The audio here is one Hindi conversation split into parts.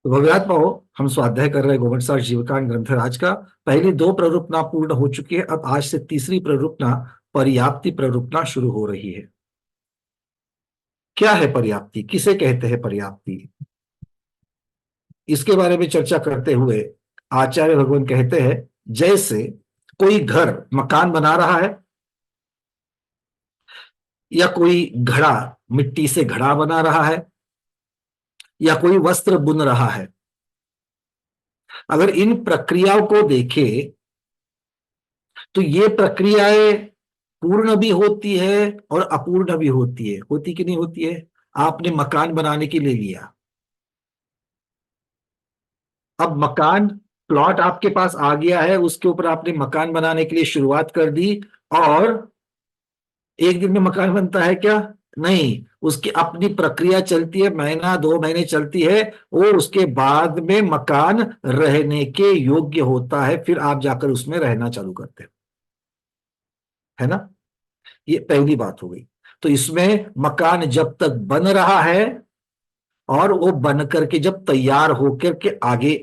तो भव्यात्मा हो, हम स्वाध्याय कर रहे हैं गोवंशसार जीवकांड ग्रंथराज का। पहली दो प्ररूपना पूर्ण हो चुकी है, अब आज से तीसरी प्ररूपना पर्याप्ति प्ररूपना शुरू हो रही है। क्या है पर्याप्ति, किसे कहते हैं पर्याप्ति, इसके बारे में चर्चा करते हुए आचार्य भगवान कहते हैं, जैसे कोई घर मकान बना रहा है या कोई घड़ा मिट्टी से घड़ा बना रहा है या कोई वस्त्र बुन रहा है, अगर इन प्रक्रियाओं को देखें तो ये प्रक्रियाएं पूर्ण भी होती है और अपूर्ण भी होती है। होती कि नहीं होती है? आपने मकान बनाने के लिए लिया, अब मकान प्लॉट आपके पास आ गया है, उसके ऊपर आपने मकान बनाने के लिए शुरुआत कर दी, और एक दिन में मकान बनता है क्या? नहीं, उसकी अपनी प्रक्रिया चलती है, महीना दो महीने चलती है, और उसके बाद में मकान रहने के योग्य होता है, फिर आप जाकर उसमें रहना चालू करते हैं, है ना? ये पहली बात हो गई। तो इसमें मकान जब तक बन रहा है और वो बन करके जब तैयार होकर के आगे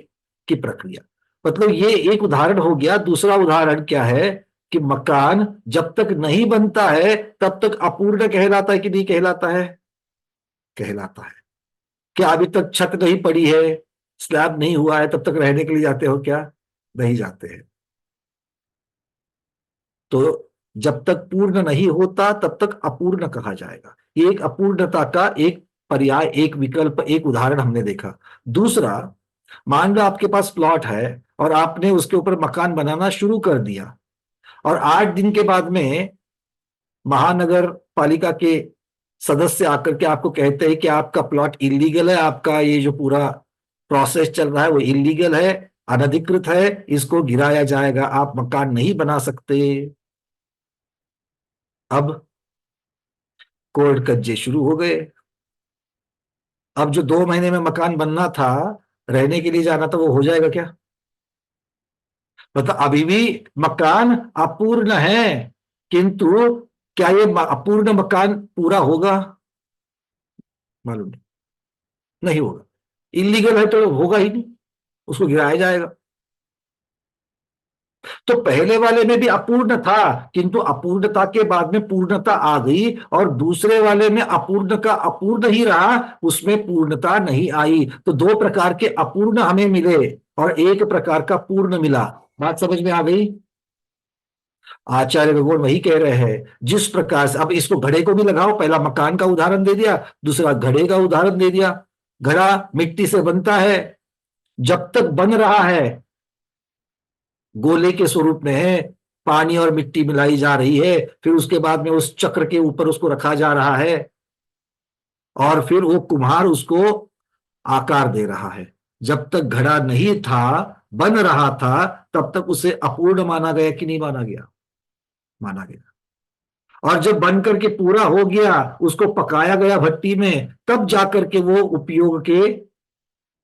की प्रक्रिया, मतलब ये एक उदाहरण हो गया। दूसरा उदाहरण क्या है कि मकान जब तक नहीं बनता है तब तक अपूर्ण कहलाता है कि नहीं कहलाता है? कहलाता है। क्या अभी तक छत नहीं पड़ी है, स्लैब नहीं हुआ है, तब तक रहने के लिए जाते हो क्या? नहीं जाते हैं। तो जब तक पूर्ण नहीं होता तब तक अपूर्ण कहा जाएगा। ये एक अपूर्णता का एक पर्याय, एक विकल्प, एक उदाहरण हमने देखा। दूसरा, मान लो आपके पास प्लॉट है और आपने उसके ऊपर मकान बनाना शुरू कर दिया, और 8 दिन के बाद में महानगर पालिका के सदस्य आकर के आपको कहते हैं कि आपका प्लॉट इलीगल है, आपका ये जो पूरा प्रोसेस चल रहा है वो इलीगल है, अनधिकृत है, इसको गिराया जाएगा, आप मकान नहीं बना सकते। अब कोर्ट कज्जे शुरू हो गए। अब जो 2 महीने में मकान बनना था, रहने के लिए जाना था, वो हो जाएगा क्या? मतलब अभी भी मकान अपूर्ण है, किंतु क्या ये अपूर्ण मकान पूरा होगा? मालूम नहीं, नहीं होगा। इलीगल है तो होगा ही नहीं, उसको गिराया जाएगा। तो पहले वाले में भी अपूर्ण था, किंतु अपूर्णता के बाद में पूर्णता आ गई, और दूसरे वाले में अपूर्ण का अपूर्ण ही रहा, उसमें पूर्णता नहीं आई। तो दो प्रकार के अपूर्ण हमें मिले और एक प्रकार का पूर्ण मिला। बात समझ में आ गई? आचार्य भगवान वही कह रहे हैं, जिस प्रकार से अब इसको घड़े को भी लगाओ, पहला मकान का उदाहरण दे दिया, दूसरा घड़े का उदाहरण दे दिया। घड़ा मिट्टी से बनता है, जब तक बन रहा है गोले के स्वरूप में है, पानी और मिट्टी मिलाई जा रही है, फिर उसके बाद में उस चक्र के ऊपर उसको रखा जा रहा है, और फिर वो कुम्हार उसको आकार दे रहा है। जब तक घड़ा नहीं था, बन रहा था, तब तक उसे अपूर्ण माना गया कि नहीं माना गया? माना गया। और जब बन करके पूरा हो गया, उसको पकाया गया भट्टी में, तब जाकर के वो उपयोग के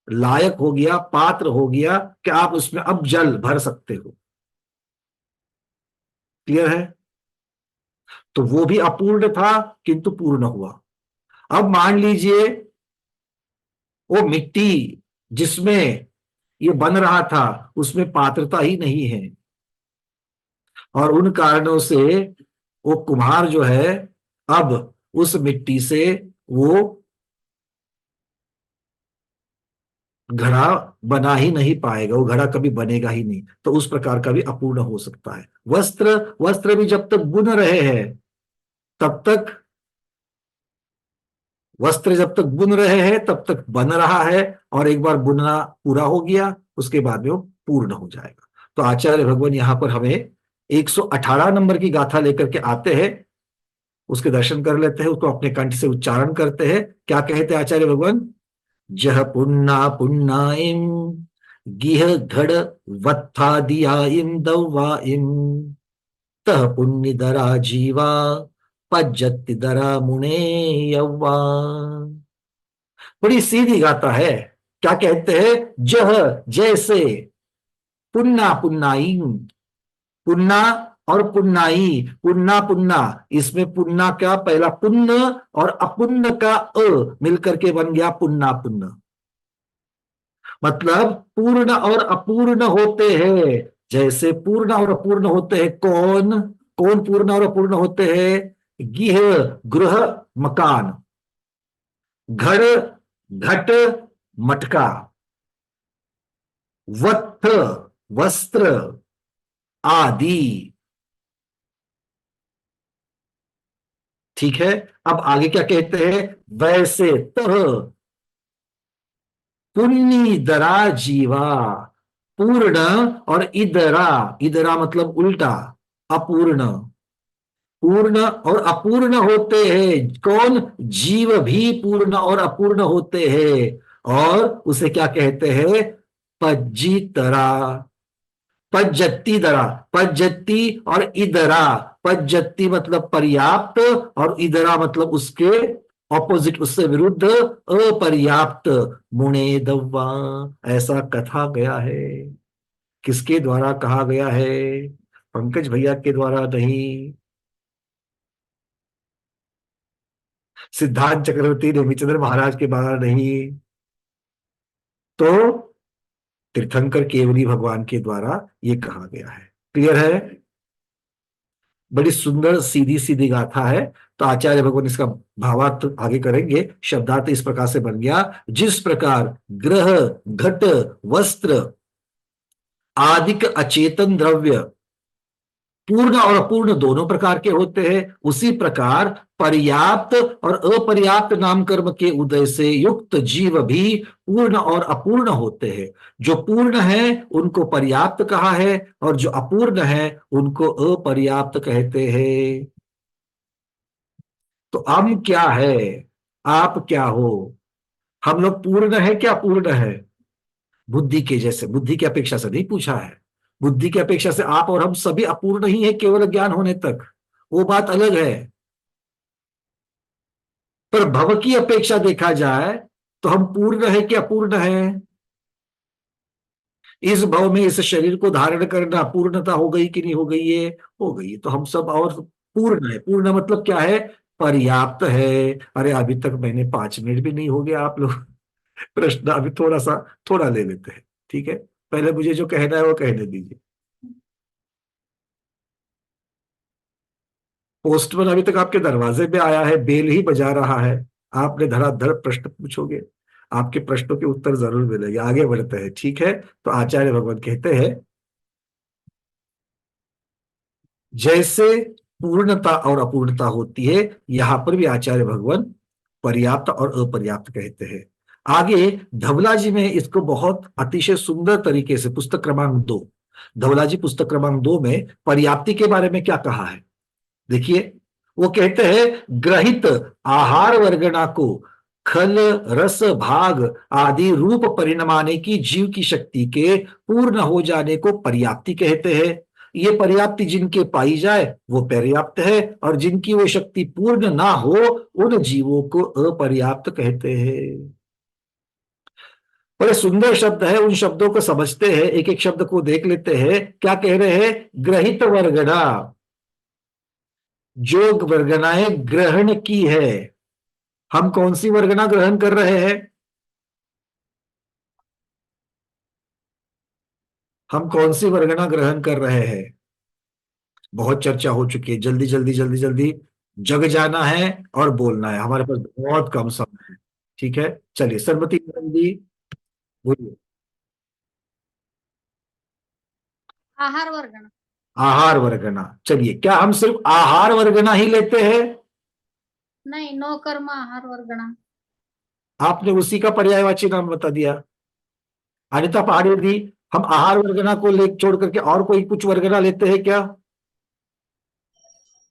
लायक हो गया, पात्र हो गया कि आप उसमें अब जल भर सकते हो। क्लियर है? तो वो भी अपूर्ण था किंतु पूर्ण हुआ। अब मान लीजिए वो मिट्टी जिसमें ये बन रहा था उसमें पात्रता ही नहीं है, और उन कारणों से वो कुम्हार जो है अब उस मिट्टी से वो घड़ा बना ही नहीं पाएगा, वो घड़ा कभी बनेगा ही नहीं। तो उस प्रकार का भी अपूर्ण हो सकता है। वस्त्र, वस्त्र भी जब तक बुन रहे हैं तब तक, वस्त्र जब तक बुन रहे हैं तब तक बन रहा है, और एक बार बुनना पूरा हो गया उसके बाद में वो पूर्ण हो जाएगा। तो आचार्य भगवान यहां पर हमें 118 नंबर की गाथा लेकर के आते हैं, उसके दर्शन कर लेते हैं, उसको अपने कंठ से उच्चारण करते हैं। क्या कहते हैं आचार्य भगवान? जह पुन्ना पुन्नाइम गिह घड़ वत्था दियाइम दौवाइम तह पुण्यदरा जीवा पज्जति दरा मुने यौवा। बड़ी सीधी गाता है। क्या कहते हैं? जह, जैसे, पुन्ना पुन्नाई, पुन्ना और पुन्नाई, पुन्ना पुन्ना, इसमें पुन्ना का पहला पुण्य और अपुण्य का अ मिलकर के बन गया पुन्ना पुन्ना। मतलब पूर्ण और अपूर्ण होते हैं। जैसे पूर्ण और अपूर्ण होते हैं कौन, कौन पूर्ण और अपूर्ण होते हैं? गिह, गृह, मकान, घड़, घट, मटका, वत्थ, वस्त्र आदि। ठीक है। अब आगे क्या कहते हैं? वैसे तह पुण्य दरा जीवा। पूर्ण और इदरा, इदरा मतलब उल्टा, अपूर्ण। पूर्ण और अपूर्ण होते हैं कौन? जीव भी पूर्ण और अपूर्ण होते हैं। और उसे क्या कहते हैं? पज्जितरा, पज्जति दरा, पज्जति और इदरा। पज्जति मतलब पर्याप्त, और इदरा मतलब उसके ऑपोजिट, उससे विरुद्ध, अपर्याप्त। मुणे दव्वा, ऐसा कथा गया है। किसके द्वारा कहा गया है? पंकज भैया के द्वारा नहीं, सिद्धांत चक्रवर्ती नेमिचंद्र महाराज के द्वारा नहीं, तो तीर्थंकर केवली भगवान के द्वारा ये कहा गया है। क्लियर है? बड़ी सुंदर सीधी सीधी गाथा है। तो आचार्य भगवान इसका भावार्थ आगे करेंगे। शब्दार्थ इस प्रकार से बन गया, जिस प्रकार ग्रह, घट, वस्त्र आदिक अचेतन द्रव्य पूर्ण और अपूर्ण दोनों प्रकार के होते हैं, उसी प्रकार पर्याप्त और अपर्याप्त नाम कर्म के उदय से युक्त जीव भी पूर्ण और अपूर्ण होते हैं। जो पूर्ण है उनको पर्याप्त कहा है, और जो अपूर्ण है उनको अपर्याप्त कहते हैं। तो हम क्या है? आप क्या हो? हम लोग पूर्ण है क्या अपूर्ण है? बुद्धि के जैसे, बुद्धि की अपेक्षा से नहीं पूछा है। बुद्धि की अपेक्षा से आप और हम सभी अपूर्ण ही है केवल ज्ञान होने तक, वो बात अलग है। पर भव की अपेक्षा देखा जाए तो हम पूर्ण है कि अपूर्ण है? इस भव में इस शरीर को धारण करना पूर्णता हो गई कि नहीं हो गई है? हो गई है। तो हम सब और पूर्ण है। पूर्ण मतलब क्या है? पर्याप्त है। अरे अभी तक मैंने 5 मिनट भी नहीं हो गया, आप लोग प्रश्न अभी थोड़ा सा, थोड़ा ले लेते हैं। ठीक है, पहले मुझे जो कहना है वो कहने दीजिए। पोस्टमैन अभी तक आपके दरवाजे पे आया है, बेल ही बजा रहा है। आपने धड़ाधड़ प्रश्न पूछोगे, आपके प्रश्नों के उत्तर जरूर मिलेंगे। आगे बढ़ते हैं। ठीक है, तो आचार्य भगवान कहते हैं, जैसे पूर्णता और अपूर्णता होती है, यहां पर भी आचार्य भगवान पर्याप्त और अपर्याप्त कहते हैं। आगे धवला जी में इसको बहुत अतिशय सुंदर तरीके से, पुस्तक क्रमांक 2, धवला जी पुस्तक क्रमांक 2 में पर्याप्ति के बारे में क्या कहा है देखिए। वो कहते हैं, ग्रहित आहार वर्गना को खल, रस, भाग आदि रूप परिणमाने की जीव की शक्ति के पूर्ण हो जाने को पर्याप्ति कहते हैं। ये पर्याप्ति जिनके पाई जाए वो पर्याप्त है, और जिनकी वो शक्ति पूर्ण ना हो उन जीवों को अपर्याप्त कहते हैं। बड़े सुंदर शब्द है, उन शब्दों को समझते हैं, एक एक शब्द को देख लेते हैं। क्या कह रहे हैं? ग्रहित वर्गना, जो वर्गनाएं ग्रहण की है। हम कौन सी वर्गना ग्रहण कर रहे हैं? हम कौन सी वर्गना ग्रहण कर रहे हैं? बहुत चर्चा हो चुकी है। जल्दी जल्दी जल्दी जल्दी जग जाना है और बोलना है, हमारे पास बहुत कम समय है। ठीक है, चलिए सरबती जल्दी बोलिए। आहार वर्गना। आहार वर्गना, चलिए क्या हम सिर्फ आहार वर्गना ही लेते हैं? नहीं, नो कर्म आहार वर्गना। आपने उसी का पर्यायवाची नाम बता दिया। अनिता पहाड़ी दी, हम आहार वर्गना को ले छोड़ करके और कोई कुछ वर्गना लेते हैं क्या?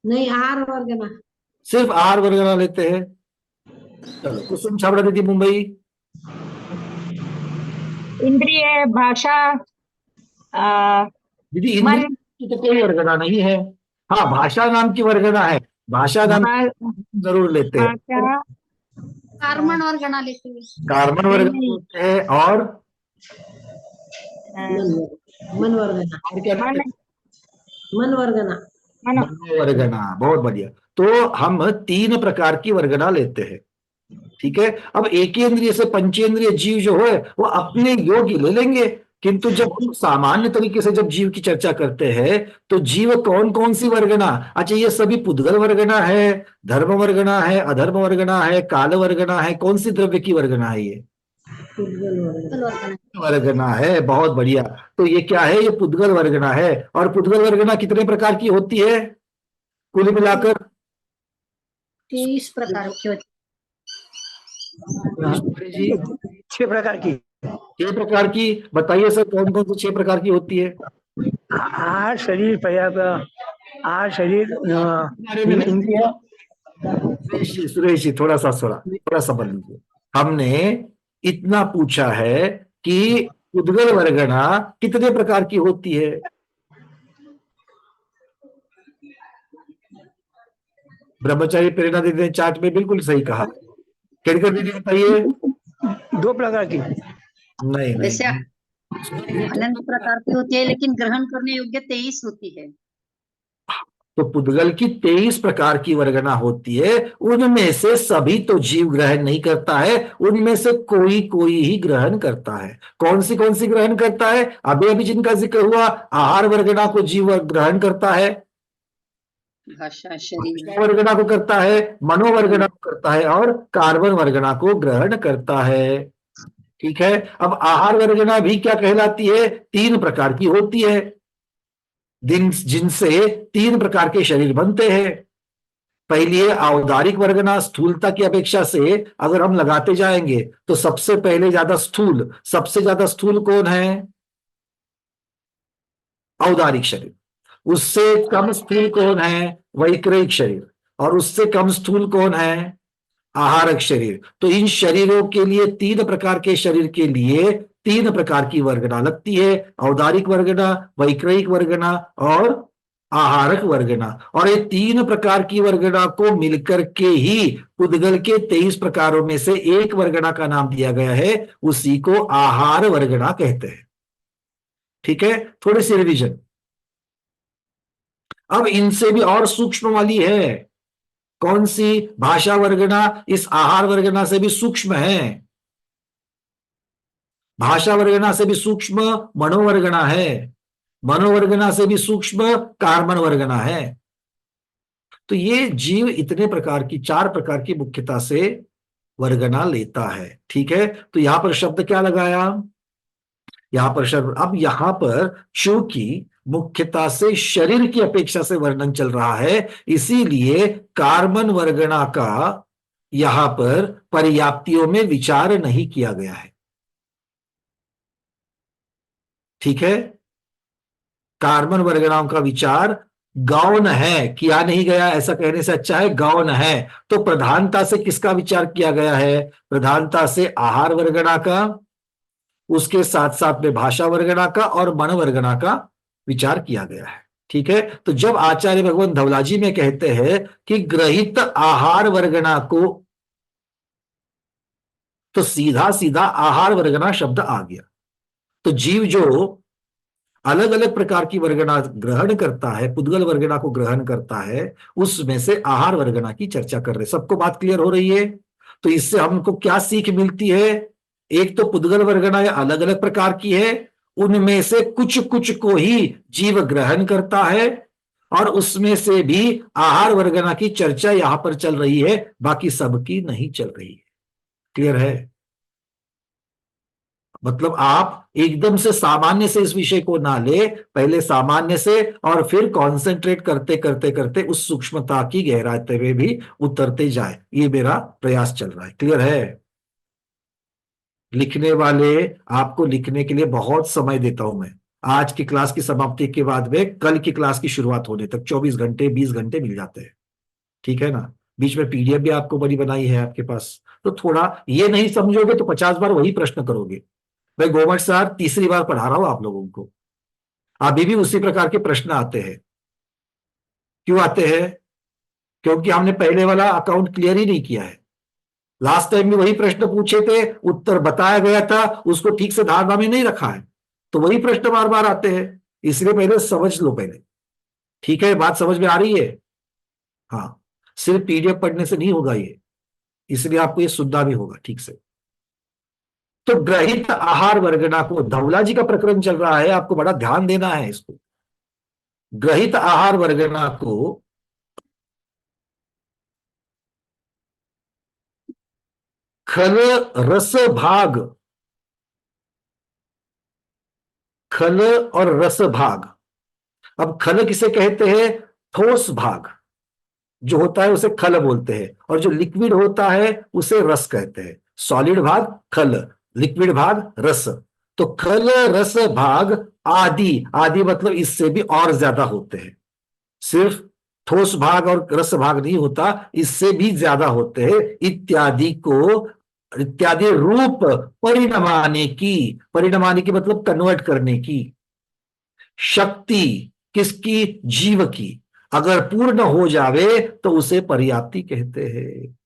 नहीं, आहार वर्गना। सिर्फ आहार वर्गना लेते हैं। चलो कुसुम छाबड़ा दीदी मुंबई। इंद्रिय, भाषा, आ, दीदी इंद्रिय मन, की तो कोई वर्गना नहीं है। हाँ, भाषा नाम की वर्गना है। भाषा नाम की भा- जरूर लेते हैं। भाषा, कार्बन वर्गना लेते हैं। कार्बन वर्गना नहीं, लेते हैं, और आ, मन वर्गना। और क्या लेते मन, हैं? मन वर्गना। मन, मनोवर्गना, बहुत बढ़िया। तो हम 3 प्रकार की वर्गना लेते हैं। ठीक है। अब एकेंद्रिय से पंचेंद्रिय जीव जो है वो अपने योग्य ले लेंगे, किंतु जब हम सामान्य तरीके से जब जीव की चर्चा करते हैं तो जीव कौन कौन सी वर्गना, अच्छा ये सभी पुद्गल वर्गना है, धर्म वर्गना है, अधर्म वर्गना है, काल वर्गना है, कौन सी द्रव्य की वर्गना है ये? पुद्गल वर्गना। पुद्गल वर्गना। वर्गना है, बहुत बढ़िया। तो ये क्या है? ये पुद्गल वर्गना है। और पुद्गल वर्गना कितने प्रकार की होती है कुल मिलाकर? 23 प्रकार की होती जी 6 प्रकार की। 6 प्रकार की बताइए सर, कौन कौन सी 6 प्रकार की होती है? आहार शरीर आहार शरीर बारे में नहीं। इंद्रिय। सुरेश जी थोड़ा सा समझ लीजिए। हमने इतना पूछा है कि उद्गल वर्गना कितने प्रकार की होती है? ब्रह्मचारी प्रेरणा दीदी ने चार्ट में बिल्कुल सही कहा। केड़कर दीदी बताइए। 2 प्रकार की। नहीं है। वैसे नहीं, अनंत प्रकार की होती है, लेकिन ग्रहण करने योग्य 23 होती है। तो पुद्गल की 23 प्रकार की वर्गना होती है। उनमें से सभी तो जीव ग्रहण नहीं करता है, उनमें से कोई कोई ही ग्रहण करता है। कौन सी ग्रहण करता है? अभी अभी जिनका जिक्र हुआ, आहार वर्गना को जीव ग्रहण करता है, भाषा शरीर वर्गना को करता है, मनोवर्गना को करता है, और कार्बन वर्गना को ग्रहण करता है। ठीक है। अब आहार वर्गना भी क्या कहलाती है? 3 प्रकार की होती है, जिनसे 3 प्रकार के शरीर बनते हैं। पहली है औदारिक वर्गना, स्थूलता की अपेक्षा से अगर हम लगाते जाएंगे तो सबसे पहले सबसे ज्यादा स्थूल कौन है? औदारिक शरीर। उससे कम स्थूल कौन है? वैक्रयिक शरीर। और उससे कम स्थूल कौन है? आहारक शरीर। तो इन शरीरों के लिए 3 प्रकार के शरीर के लिए 3 प्रकार की वर्गना लगती है, औदारिक वर्गना, वैक्रयिक वर्गना और आहारक वर्गना। और ये 3 प्रकार की वर्गना को मिलकर के ही पुद्गल के 23 प्रकारों में से एक वर्गना का नाम दिया गया है, उसी को आहार वर्गना कहते हैं। ठीक है, थोड़ी सी रिवीजन। अब इनसे भी और सूक्ष्म वाली है, कौन सी? भाषा वर्गना इस आहार वर्गना से भी सूक्ष्म है। भाषा वर्गना से भी सूक्ष्म मनोवर्गना है, मनोवर्गना से भी सूक्ष्म कार्बन वर्गना है। तो ये जीव इतने प्रकार की 4 प्रकार की मुख्यता से वर्गना लेता है। ठीक है। तो यहां पर शब्द क्या लगाया? यहां पर शब्द, अब यहां पर चूंकि मुख्यता से शरीर की अपेक्षा से वर्णन चल रहा है, इसीलिए कार्बन वर्गना का यहां पर पर्याप्तियों में विचार नहीं किया गया है। ठीक है। कार्बन वर्गनाओं का विचार गौण है, किया नहीं गया, ऐसा कहने से अच्छा है गौण है। तो प्रधानता से किसका विचार किया गया है? प्रधानता से आहार वर्गना का, उसके साथ साथ में भाषा वर्गना का और मन वर्गना का विचार किया गया है। ठीक है। तो जब आचार्य भगवान धवलाजी में कहते हैं कि ग्रहित आहार वर्गना को, तो सीधा सीधा आहार वर्गना शब्द आ गया। तो जीव जो अलग अलग प्रकार की वर्गना ग्रहण करता है, पुद्गल वर्गना को ग्रहण करता है, उसमें से आहार वर्गना की चर्चा कर रहे। सबको बात क्लियर हो रही है? तो इससे हमको क्या सीख मिलती है? एक तो पुद्गल वर्गना अलग अलग प्रकार की है, उनमें से कुछ कुछ को ही जीव ग्रहण करता है, और उसमें से भी आहार वर्गना की चर्चा यहां पर चल रही है, बाकी सबकी नहीं चल रही है। क्लियर है? मतलब आप एकदम से सामान्य से इस विषय को ना ले, पहले सामान्य से और फिर कंसंट्रेट करते करते करते उस सूक्ष्मता की गहराई में भी उतरते जाए, ये मेरा प्रयास चल रहा है। क्लियर है? लिखने वाले, आपको लिखने के लिए बहुत समय देता हूं मैं। आज की क्लास की समाप्ति के बाद में कल की क्लास की शुरुआत होने तक 24 घंटे 20 घंटे मिल जाते हैं। ठीक है ना? बीच में पीडीएफ भी आपको बड़ी बनाई है आपके पास, तो थोड़ा ये नहीं समझोगे तो 50 बार वही प्रश्न करोगे। मैं गोमट सर तीसरी बार पढ़ा रहा हूं आप लोगों को, अभी भी उसी प्रकार के प्रश्न आते हैं। क्यों आते हैं? क्योंकि हमने पहले वाला अकाउंट क्लियर ही नहीं किया है। लास्ट टाइम भी वही प्रश्न पूछे थे, उत्तर बताया गया था, उसको ठीक से धारणा में नहीं रखा है, तो वही प्रश्न बार बार आते हैं। इसलिए पहले समझ लो पहले। ठीक है, बात समझ में आ रही है? हाँ, सिर्फ पीडीएफ पढ़ने से नहीं होगा ये, इसलिए आपको ये सुनना भी होगा ठीक से। तो ग्रहित आहार वर्गना को, धवला जी का प्रकरण चल रहा है, आपको बड़ा ध्यान देना है इसको। ग्रहित आहार वर्गना को खल रस भाग, खल और रस भाग। अब खल किसे कहते हैं? ठोस भाग जो होता है उसे खल बोलते हैं, और जो लिक्विड होता है उसे रस कहते हैं। सॉलिड भाग खल, लिक्विड भाग रस। तो खल रस भाग आदि, आदि मतलब इससे भी और ज्यादा होते हैं। सिर्फ ठोस भाग और रस भाग नहीं होता, इससे भी ज्यादा होते हैं। इत्यादि को, इत्यादि रूप परिणमाने की, परिणमाने की मतलब कन्वर्ट करने की शक्ति, किसकी? जीव की, अगर पूर्ण हो जावे तो उसे पर्याप्ति कहते हैं।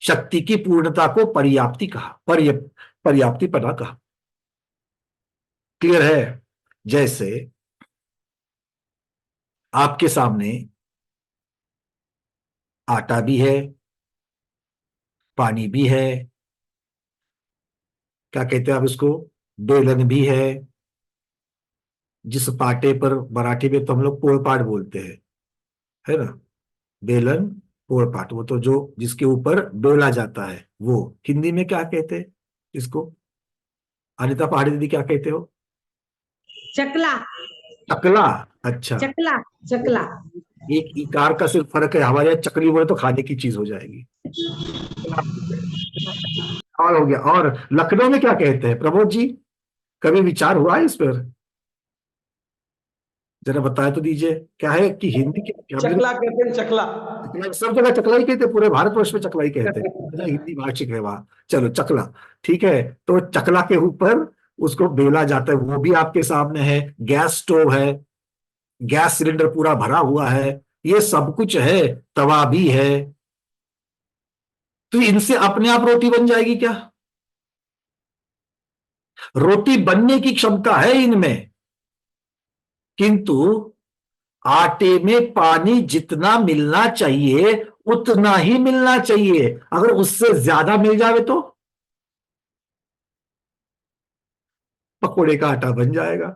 शक्ति की पूर्णता को पर्याप्ति कहा, पर्याप्ति पना कहा। क्लियर है? जैसे आपके सामने आटा भी है, पानी भी है, क्या कहते हैं आप इसको? बेलन भी है, जिस पाटे पर मराठी में तो हम लोग पोळपाट बोलते हैं, है ना? बेलन, पोळपाट, वो तो जो जिसके ऊपर बेला जाता है, वो हिंदी में क्या कहते हैं इसको? अनिता पहाड़ी दीदी क्या कहते हो? चकला, चकला। अच्छा, चकला, चकला। एक इकार का सिर्फ फर्क है, हमारे यहाँ चकली बोले तो खाने की चीज हो जाएगी। और हो गया। और लखनऊ में क्या कहते हैं प्रमोद जी? कभी विचार हुआ है इस पर? जरा बताया तो दीजिए, क्या है कि हिंदी के क्या चकला कहते हैं, चकला। सब जगह चकला ही कहते हैं, पूरे भारतवर्ष में चकला ही कहते हैं, अच्छा, हिंदी भाषिक है वहां। चलो चकला, ठीक है। तो चकला के ऊपर उसको बेला जाता है, वो भी आपके सामने है। गैस स्टोव है, गैस सिलेंडर पूरा भरा हुआ है, ये सब कुछ है, तवा भी है। तो इनसे अपने आप रोटी बन जाएगी क्या? रोटी बनने की क्षमता है इनमें, किंतु आटे में पानी जितना मिलना चाहिए उतना ही मिलना चाहिए। अगर उससे ज्यादा मिल जाए तो पकोड़े का आटा बन जाएगा,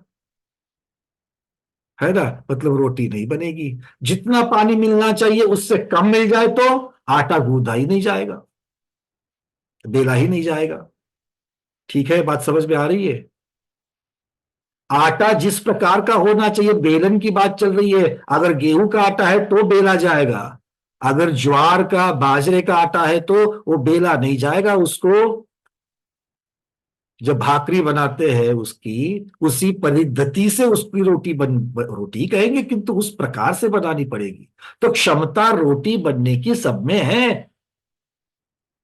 है ना? मतलब रोटी नहीं बनेगी। जितना पानी मिलना चाहिए उससे कम मिल जाए तो आटा गूंदा ही नहीं जाएगा, बेला ही नहीं जाएगा। ठीक है, बात समझ में आ रही है? आटा जिस प्रकार का होना चाहिए, बेलन की बात चल रही है। अगर गेहूं का आटा है तो बेला जाएगा, अगर ज्वार का, बाजरे का आटा है तो वो बेला नहीं जाएगा। उसको जब भाकरी बनाते हैं उसकी उसी पद्धति से उसकी रोटी रोटी कहेंगे, किंतु उस प्रकार से बनानी पड़ेगी। तो क्षमता रोटी बनने की सब में है,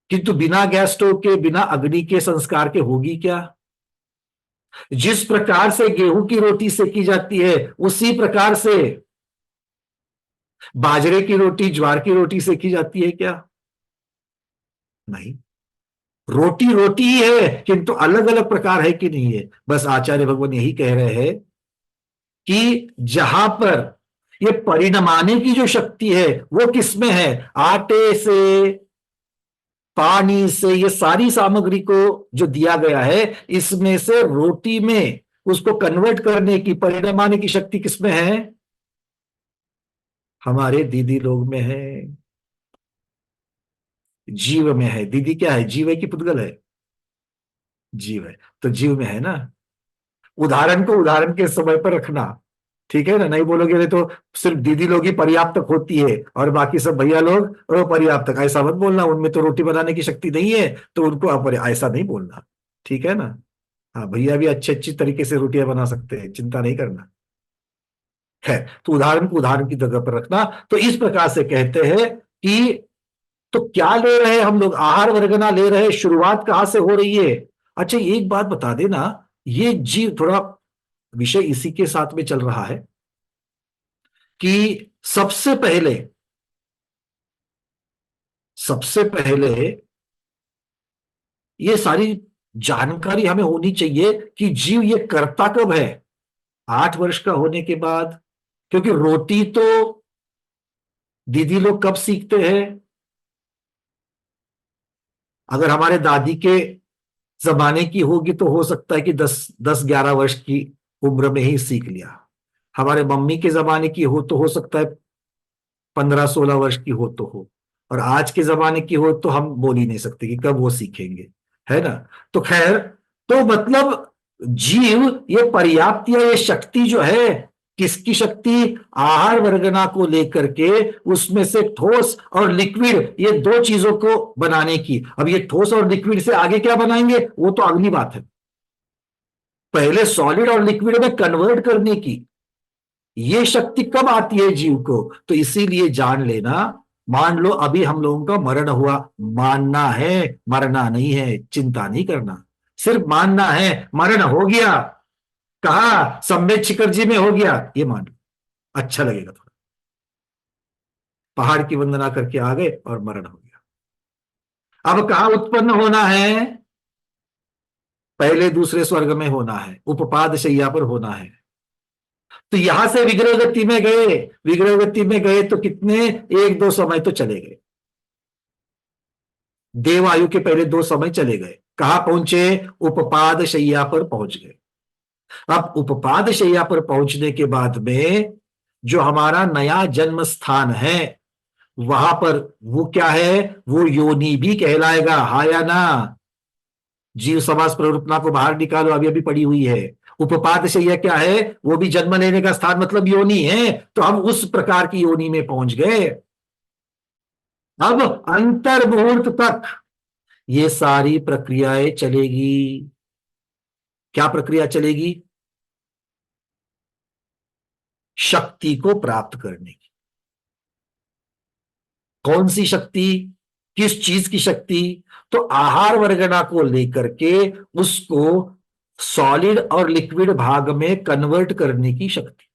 किंतु बिना गैस स्टोव के, बिना अग्नि के संस्कार के होगी क्या? जिस प्रकार से गेहूं की रोटी सेकी जाती है उसी प्रकार से बाजरे की रोटी, ज्वार की रोटी सेकी जाती है क्या? नहीं। रोटी रोटी ही है, किंतु अलग अलग प्रकार है कि नहीं है। बस आचार्य भगवान यही कह रहे हैं कि जहां पर ये परिणमाने की जो शक्ति है वो किसमें है? आटे से, पानी से, ये सारी सामग्री को जो दिया गया है इसमें से रोटी में उसको कन्वर्ट करने की, परिणमाने की शक्ति किसमें है? हमारे दीदी लोग में है, जीव में है। दीदी क्या है? जीव है कि पुद्गल है? जीव है, तो जीव में है ना। उदाहरण को उदाहरण के समय पर रखना, ठीक है ना? नहीं बोलोगे नहीं तो सिर्फ दीदी लोग ही पर्याप्तक होती है और बाकी सब भैया लोग अपर्याप्तक, ऐसा मत बोलना। उनमें तो रोटी बनाने की शक्ति नहीं है तो उनको ऐसा नहीं बोलना, ठीक है ना? हाँ, भैया भी अच्छी अच्छी तरीके से रोटियां बना सकते हैं, चिंता नहीं करना है। तो उदाहरण को उदाहरण की जगह पर रखना। तो इस प्रकार से कहते हैं कि तो क्या ले रहे हैं हम लोग? आहार वर्गना ले रहे हैं। शुरुआत कहां से हो रही है? अच्छा, एक बात बता देना, ये जीव, थोड़ा विषय इसी के साथ में चल रहा है कि सबसे पहले ये सारी जानकारी हमें होनी चाहिए कि जीव ये करता कब है? 8 वर्ष का होने के बाद। क्योंकि रोटी तो दीदी लोग कब सीखते हैं? अगर हमारे दादी के जमाने की होगी तो हो सकता है कि 10-11 वर्ष की उम्र में ही सीख लिया। हमारे मम्मी के जमाने की हो तो हो सकता है 15-16 वर्ष की हो तो हो, और आज के जमाने की हो तो हम बोल ही नहीं सकते कि कब वो सीखेंगे, है ना। तो खैर, तो मतलब जीव, ये पर्याप्त या ये शक्ति जो है, किसकी शक्ति? आहार वर्गना को लेकर के उसमें से ठोस और लिक्विड, ये दो चीजों को बनाने की। अब ये ठोस और लिक्विड से आगे क्या बनाएंगे वो तो अगली बात है, पहले सॉलिड और लिक्विड में कन्वर्ट करने की ये शक्ति कब आती है जीव को? तो इसीलिए जान लेना, मान लो अभी हम लोगों का मरण हुआ, मानना है, मरना नहीं है, चिंता नहीं करना, सिर्फ मानना है। मरण हो गया, कहा सम्मेद शिखर जी में हो गया, ये मान लो, अच्छा लगेगा थोड़ा। पहाड़ की वंदना करके आ गए और मरण हो गया। अब कहां उत्पन्न होना है? पहले दूसरे स्वर्ग में होना है, उपपाद शैया पर होना है। तो यहां से विग्रह गति में गए, विग्रह गति में गए तो कितने, 1-2 समय तो चले गए, देव आयु के पहले 2 समय चले गए। कहां पहुंचे? उपपाद शैया पर पहुंच गए। अब उपपाद शैया पर पहुंचने के बाद में जो हमारा नया जन्म स्थान है, वहां पर वो क्या है? वो योनि भी कहलाएगा, हा या ना? जीव समास प्रवृत्तना को बाहर निकालो, अभी अभी पड़ी हुई है। उपपाद शैया क्या है? वो भी जन्म लेने का स्थान, मतलब योनि है। तो हम उस प्रकार की योनि में पहुंच गए। अब अंतर मुहूर्त तक ये सारी प्रक्रियाएं चलेगी। क्या प्रक्रिया चलेगी? शक्ति को प्राप्त करने की। कौन सी शक्ति? किस चीज की शक्ति? तो आहार वर्गना को लेकर के उसको सॉलिड और लिक्विड भाग में कन्वर्ट करने की शक्ति।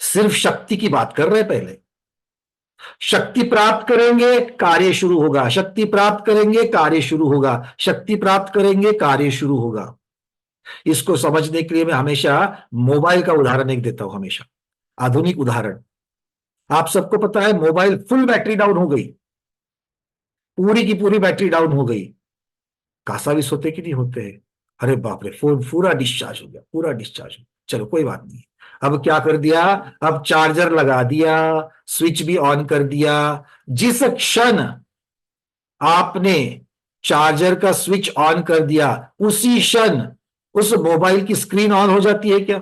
सिर्फ शक्ति की बात कर रहे हैं पहले। शक्ति प्राप्त करेंगे, कार्य शुरू होगा। शक्ति प्राप्त करेंगे, कार्य शुरू होगा। शक्ति प्राप्त करेंगे, कार्य शुरू होगा। इसको समझने के लिए मैं हमेशा मोबाइल का उदाहरण एक देता हूं, हमेशा आधुनिक उदाहरण। आप सबको पता है मोबाइल फुल बैटरी डाउन हो गई, पूरी की पूरी बैटरी डाउन हो गई, कासाविस होते कि नहीं होते हैं? अरे बाप रे, फोन पूरा डिस्चार्ज हो गया, पूरा डिस्चार्ज हो गया। चलो कोई बात नहीं, अब क्या कर दिया? अब चार्जर लगा दिया, स्विच भी ऑन कर दिया। जिस क्षण आपने चार्जर का स्विच ऑन कर दिया, उसी क्षण उस मोबाइल की स्क्रीन ऑन हो जाती है क्या?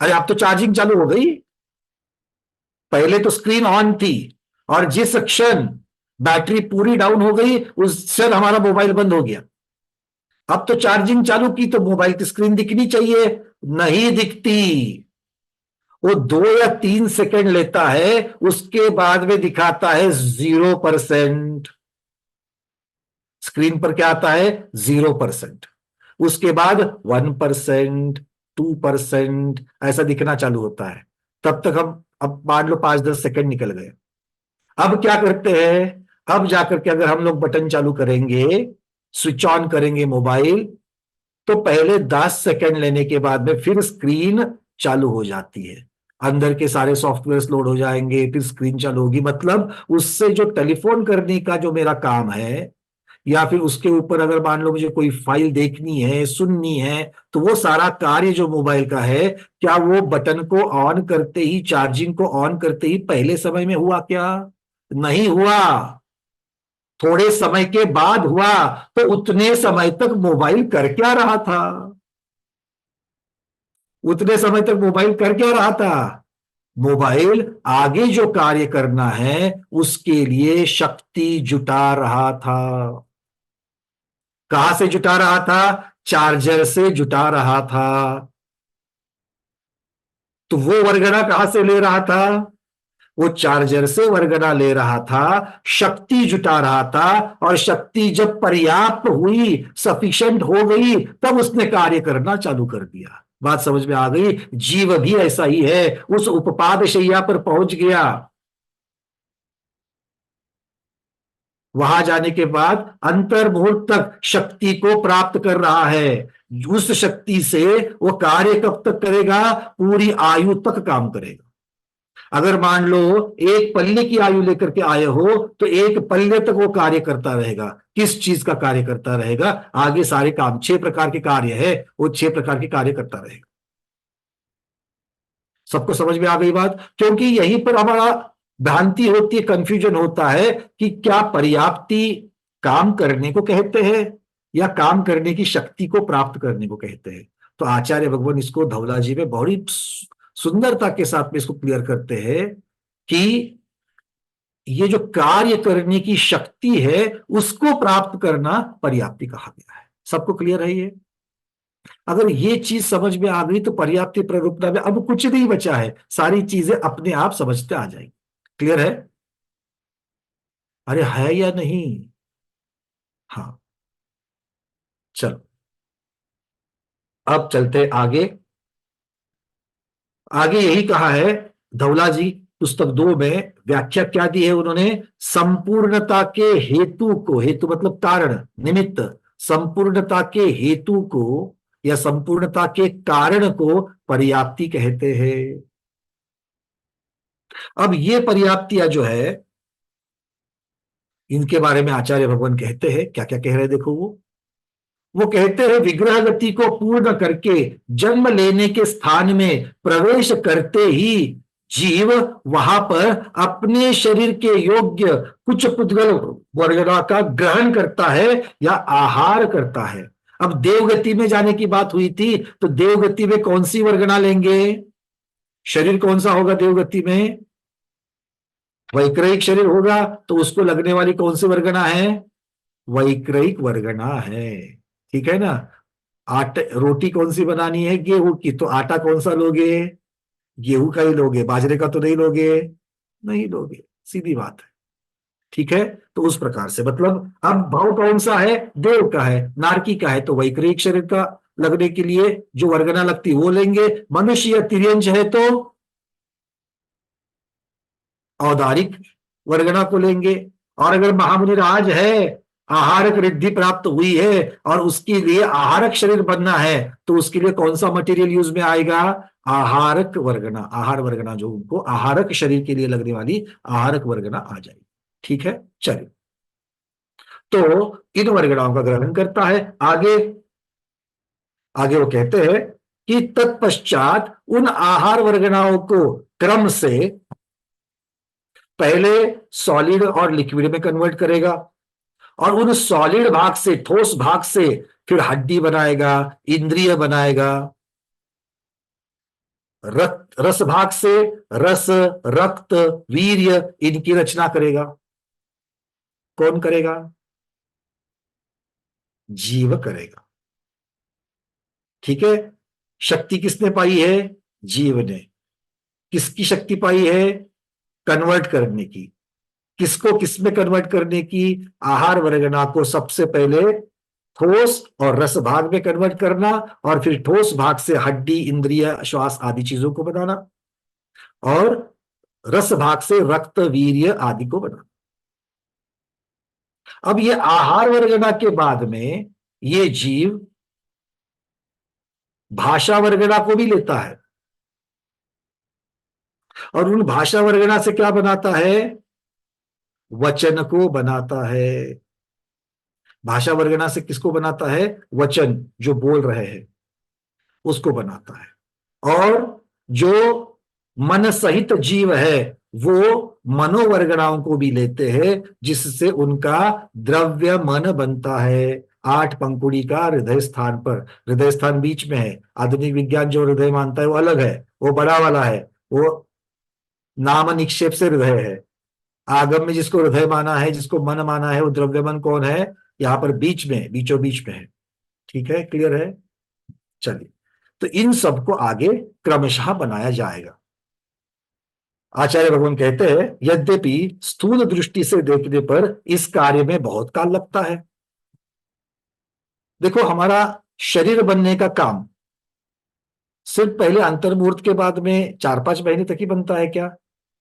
अरे अब तो चार्जिंग चालू हो गई, पहले तो स्क्रीन ऑन थी, और जिस क्षण बैटरी पूरी डाउन हो गई उस क्षण हमारा मोबाइल बंद हो गया। अब तो चार्जिंग चालू की तो मोबाइल की स्क्रीन दिखनी चाहिए, नहीं दिखती। वो 2 या 3 सेकंड लेता है, उसके बाद में दिखाता है 0%। स्क्रीन पर क्या आता है? 0%। उसके बाद 1%, 2% ऐसा दिखना चालू होता है। तब तक हम, अब मान लो 5-10 सेकंड निकल गए। अब क्या करते हैं? अब जाकर के अगर हम लोग बटन चालू करेंगे, स्विच ऑन करेंगे मोबाइल, तो पहले 10 सेकंड लेने के बाद में फिर स्क्रीन चालू हो जाती है, अंदर के सारे सॉफ्टवेयर लोड हो जाएंगे, फिर स्क्रीन चालू होगी। मतलब उससे जो टेलीफोन करने का जो मेरा काम है, या फिर उसके ऊपर अगर मान लो मुझे कोई फाइल देखनी है, सुननी है, तो वो सारा कार्य जो मोबाइल का है, क्या वो बटन को ऑन करते ही, चार्जिंग को ऑन करते ही पहले समय में हुआ क्या? नहीं हुआ, थोड़े समय के बाद हुआ। तो उतने समय तक मोबाइल कर क्या रहा था? उतने समय तक मोबाइल कर क्या रहा था? मोबाइल आगे जो कार्य करना है उसके लिए शक्ति जुटा रहा था। कहां से जुटा रहा था? चार्जर से जुटा रहा था। तो वो वर्गना कहां से ले रहा था? वो चार्जर से वर्गना ले रहा था, शक्ति जुटा रहा था। और शक्ति जब पर्याप्त हुई, सफिशिएंट हो गई, तब उसने कार्य करना चालू कर दिया। बात समझ में आ गई? जीव भी ऐसा ही है, उस उपपाद शैया पर पहुंच गया। वहां जाने के बाद अंतर्मुहूर्त तक शक्ति को प्राप्त कर रहा है। उस शक्ति से वो कार्य कब तक करेगा? पूरी आयु तक काम करेगा। अगर मान लो एक पल्ले की आयु लेकर के आए हो तो एक पल्ले तक वो कार्य करता रहेगा। किस चीज का कार्य करता रहेगा? आगे सारे काम 6 प्रकार के कार्य है, वो 6 प्रकार के कार्य करता रहेगा। सबको समझ में आ गई बात? क्योंकि यहीं पर हमारा भ्रांति होती है, कंफ्यूजन होता है कि क्या पर्याप्ति काम करने को कहते हैं या काम करने की शक्ति को प्राप्त करने को कहते हैं। तो आचार्य भगवान इसको धवला जी में बड़ी सुंदरता के साथ में इसको क्लियर करते हैं कि ये जो कार्य करने की शक्ति है उसको प्राप्त करना पर्याप्ति कहा गया है। सबको क्लियर है ये? अगर ये चीज समझ में आ गई तो पर्याप्ति प्ररूपता में अब कुछ नहीं बचा है, सारी चीजें अपने आप समझते आ जाएंगी। क्लियर है? अरे है या नहीं? हाँ, चलो अब चलते आगे। आगे यही कहा है धवला जी पुस्तक 2 में, व्याख्या क्या दी है उन्होंने? संपूर्णता के हेतु को, हेतु मतलब कारण, निमित्त, संपूर्णता के हेतु को या संपूर्णता के कारण को पर्याप्ति कहते हैं। अब ये पर्याप्तियां जो है इनके बारे में आचार्य भगवान कहते हैं, क्या क्या कह रहे हैं देखो। वो कहते हैं विग्रह गति को पूर्ण करके जन्म लेने के स्थान में प्रवेश करते ही जीव वहां पर अपने शरीर के योग्य कुछ पुद्गल वर्गना का ग्रहण करता है या आहार करता है। अब देवगति में जाने की बात हुई थी, तो देवगति में कौन सी वर्गना लेंगे? शरीर कौन सा होगा देवगति में? वैक्रयिक शरीर होगा, तो उसको लगने वाली कौन सी वर्गना है? वैक्रयिक वर्गना है। ठीक है ना? आटे रोटी कौन सी बनानी है? गेहूं की, तो आटा कौन सा लोगे? गेहूं का ही लोगे, बाजरे का तो नहीं लोगे, नहीं लोगे, सीधी बात है। ठीक है? तो उस प्रकार से मतलब अब भाव कौन सा है? देव का है, नारकी का है, तो वैक्रयिक शरीर का लगने के लिए जो वर्गना लगती वो लेंगे। मनुष्य या तिर्यंश है तो औदारिक वर्गना को लेंगे। और अगर महामुनि राज है, आहारक रिद्धि प्राप्त हुई है और उसके लिए आहारक शरीर बनना है, तो उसके लिए कौन सा मटेरियल यूज में आएगा? आहारक वर्गना, आहार वर्गना, जो उनको आहारक शरीर के लिए लगने वाली आहारक वर्गना आ जाएगी। ठीक है, चलिए, तो इन वर्गनाओं का ग्रहण करता है। आगे आगे वो कहते हैं कि तत्पश्चात उन आहार वर्गनाओं को क्रम से पहले सॉलिड और लिक्विड में कन्वर्ट करेगा और उन सॉलिड भाग से, ठोस भाग से फिर हड्डी बनाएगा, इंद्रिय बनाएगा। रस भाग से रस, रक्त, वीर्य, इनकी रचना करेगा। कौन करेगा? जीव करेगा। ठीक है? शक्ति किसने पाई है? जीव ने। किसकी शक्ति पाई है? कन्वर्ट करने की। किसको किसमें कन्वर्ट करने की? आहार वर्गना को सबसे पहले ठोस और रस भाग में कन्वर्ट करना और फिर ठोस भाग से हड्डी, इंद्रिय, श्वास आदि चीजों को बनाना और रस भाग से रक्त, वीर्य आदि को बनाना। अब ये आहार वर्गना के बाद में ये जीव भाषा वर्गना को भी लेता है और उन भाषा वर्गना से क्या बनाता है? वचन को बनाता है। भाषा वर्गना से किसको बनाता है? वचन, जो बोल रहे हैं उसको बनाता है। और जो मन सहित जीव है वो मनोवर्गनाओं को भी लेते हैं, जिससे उनका द्रव्य मन बनता है। 8 पंखुड़ी का हृदय स्थान पर, हृदय स्थान बीच में है। आधुनिक विज्ञान जो हृदय मानता है वो अलग है, वो बड़ा वाला है, वो नाम निक्षेप से हृदय है। आगम में जिसको हृदय माना है, जिसको मन माना है, वो द्रव्य मन कौन है? यहां पर बीच में, बीचों बीच में है। ठीक है, क्लियर है? चलिए, तो इन सबको आगे क्रमशः बनाया जाएगा। आचार्य भगवान कहते हैं यद्यपि स्थूल दृष्टि से देखने पर इस कार्य में बहुत काल लगता है। देखो, हमारा शरीर बनने का काम सिर्फ पहले अंतर्मुहूर्त के बाद में 4-5 महीने तक ही बनता है क्या?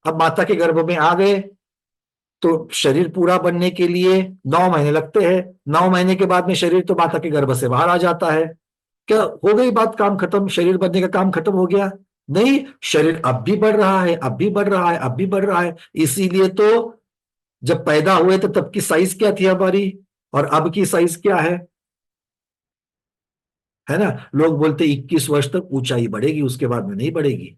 अब माता के गर्भ में आ गए तो शरीर पूरा बनने के लिए 9 महीने लगते हैं। 9 महीने के बाद में शरीर तो माता के गर्भ से बाहर आ जाता है। क्या हो गई बात? काम खत्म, शरीर बनने का काम खत्म हो गया? नहीं, शरीर अब भी बढ़ रहा है, अब भी बढ़ रहा है, अब भी बढ़ रहा है। इसीलिए तो जब पैदा हुए तो तब की साइज क्या थी हमारी, और अब की साइज क्या है ना। लोग बोलते 21 वर्ष तक ऊंचाई बढ़ेगी, उसके बाद में नहीं बढ़ेगी।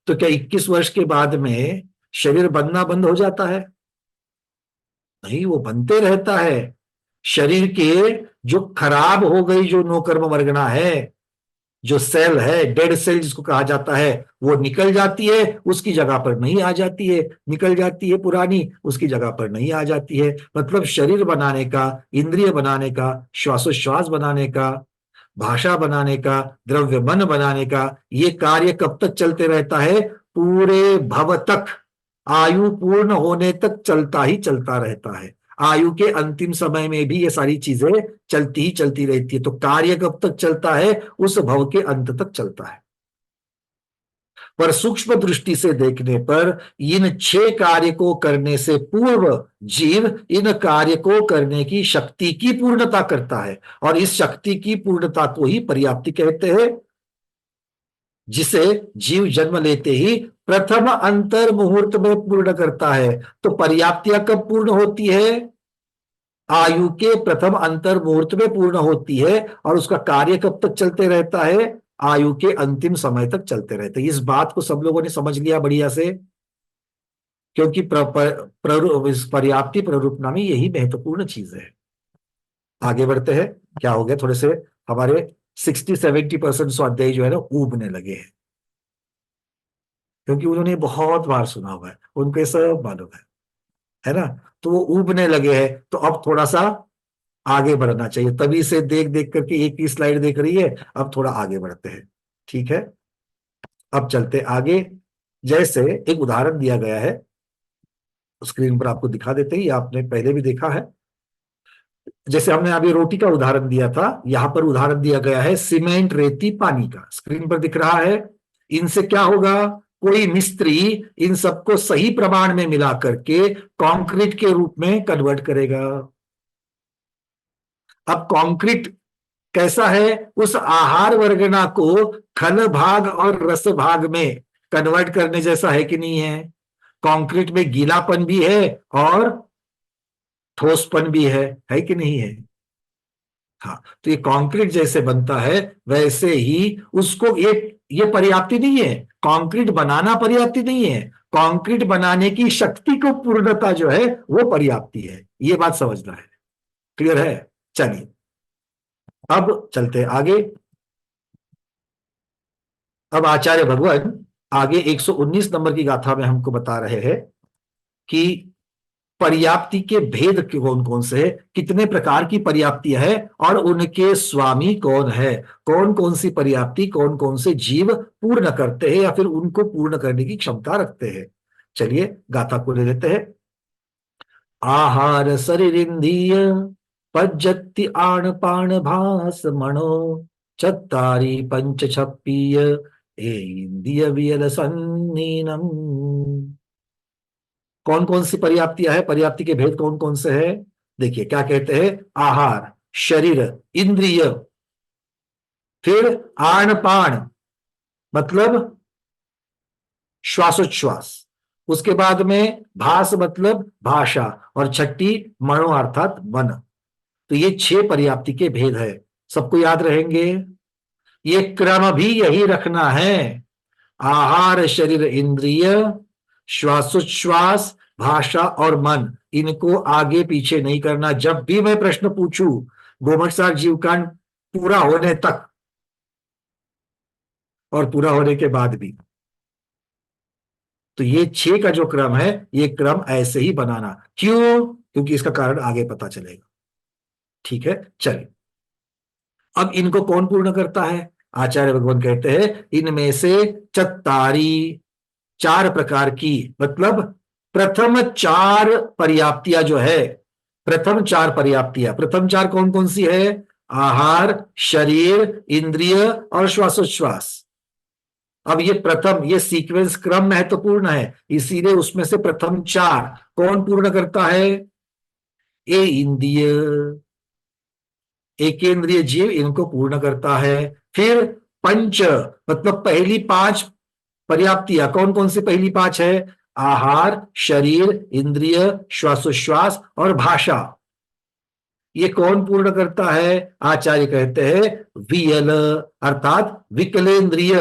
तो क्या 21 वर्ष के बाद में शरीर बनना बंद हो जाता है? नहीं, वो बनते रहता है। शरीर के जो खराब हो गई जो नोकर्म वर्गना है, जो सेल है, डेड सेल जिसको कहा जाता है, वो निकल जाती है, उसकी जगह पर नहीं आ जाती है। निकल जाती है पुरानी, उसकी जगह पर नहीं आ जाती है। मतलब शरीर बनाने का, इंद्रिय बनाने का, श्वासोश्वास बनाने का, भाषा बनाने का, द्रव्य मन बनाने का, ये कार्य कब तक चलते रहता है? पूरे भव तक, आयु पूर्ण होने तक चलता ही चलता रहता है। आयु के अंतिम समय में भी ये सारी चीजें चलती ही चलती रहती है। तो कार्य कब तक चलता है? उस भव के अंत तक चलता है। पर सूक्ष्म दृष्टि से देखने पर इन 6 कार्य को करने से पूर्व जीव इन कार्य को करने की शक्ति की पूर्णता करता है, और इस शक्ति की पूर्णता को ही पर्याप्ति कहते हैं, जिसे जीव जन्म लेते ही प्रथम अंतर मुहूर्त में पूर्ण करता है। तो पर्याप्तियां कब पूर्ण होती है? आयु के प्रथम अंतर मुहूर्त में पूर्ण होती है, और उसका कार्य कब तक चलते रहता है? आयु के अंतिम समय तक चलते रहते हैं। इस बात को सब लोगों ने समझ लिया बढ़िया से, क्योंकि पर्याप्ति प्ररूपना में यही महत्वपूर्ण चीज है। आगे बढ़ते हैं। क्या हो गया, थोड़े से हमारे 60-70% स्वाध्याय जो है ना ऊबने लगे हैं, क्योंकि उन्होंने बहुत बार सुना हुआ है, उनको ये सब मालूम है ना। तो वो ऊबने लगे हैं, तो अब थोड़ा सा आगे बढ़ना चाहिए। तभी से देख देख करके एक ही स्लाइड देख रही है, अब थोड़ा आगे बढ़ते हैं। ठीक है, अब चलते आगे। जैसे एक उदाहरण दिया गया है, स्क्रीन पर आपको दिखा देते ही, आपने पहले भी देखा है। जैसे हमने अभी रोटी का उदाहरण दिया था, यहां पर उदाहरण दिया गया है सीमेंट, रेती, पानी का। स्क्रीन पर दिख रहा है। इनसे क्या होगा? कोई मिस्त्री इन सबको सही प्रमाण में मिला करके कंक्रीट के रूप में कन्वर्ट करेगा। अब कंक्रीट कैसा है? उस आहार वर्गना को खल भाग और रस भाग में कन्वर्ट करने जैसा है कि नहीं है? कंक्रीट में गीलापन भी है और ठोसपन भी है कि नहीं है? हाँ, तो ये कंक्रीट जैसे बनता है वैसे ही उसको ये पर्याप्ति नहीं है। कंक्रीट बनाना पर्याप्ति नहीं है, कंक्रीट बनाने की शक्ति को पूर्णता जो है वो पर्याप्ति है। ये बात समझना है। क्लियर है? चलिए अब चलते आगे। अब आचार्य भगवान आगे 119 नंबर की गाथा में हमको बता रहे हैं कि पर्याप्ति के भेद कौन कौन से है, कितने प्रकार की पर्याप्तियां है, और उनके स्वामी कौन है। कौन कौन सी पर्याप्ति कौन कौन से जीव पूर्ण करते हैं या फिर उनको पूर्ण करने की क्षमता रखते हैं। चलिए गाथा को ले लेते हैं। आहार शरीरिंद्रिय पज्जति आण पाण भास मणो चत्तारी पंच छप्पीय ए इंद्रिय वियल सन्नीनम। कौन कौन सी पर्याप्तियां है, पर्याप्ति के भेद कौन कौन से है? देखिए क्या कहते हैं। आहार, शरीर, इंद्रिय, फिर आण पाण मतलब श्वासोच्छ्वास, उसके बाद में भास मतलब भाषा, और छठी मनो अर्थात मन। तो ये 6 पर्याप्ति के भेद है। सबको याद रहेंगे। ये क्रम भी यही रखना है। आहार, शरीर, इंद्रिय, श्वासोच्छ्वास, भाषा और मन, इनको आगे पीछे नहीं करना। जब भी मैं प्रश्न पूछूं गोमटसार जीवकांड पूरा होने तक और पूरा होने के बाद भी, तो ये 6 का जो क्रम है, ये क्रम ऐसे ही बनाना। क्यों? क्योंकि इसका कारण आगे पता चलेगा। ठीक है, चलिए अब इनको कौन पूर्ण करता है? आचार्य भगवान कहते हैं इनमें से चत्तारी, 4 प्रकार की, मतलब प्रथम 4 पर्याप्तियां जो है, प्रथम 4 पर्याप्तियां, प्रथम 4 कौन कौन सी है? आहार, शरीर, इंद्रिय और श्वासोच्छ्वास। अब ये प्रथम, ये सीक्वेंस क्रम महत्वपूर्ण है, इसीलिए उसमें से प्रथम 4 कौन पूर्ण करता है? ए इंद्रिय, एकेंद्रिय जीव इनको पूर्ण करता है। फिर पंच मतलब पहली 5 पर्याप्तियां कौन कौन सी पहली 5 है? आहार, शरीर, इंद्रिय, श्वासोश्वास और भाषा। ये कौन पूर्ण करता है? आचार्य कहते हैं वियल, अर्थात विकलेंद्रिय।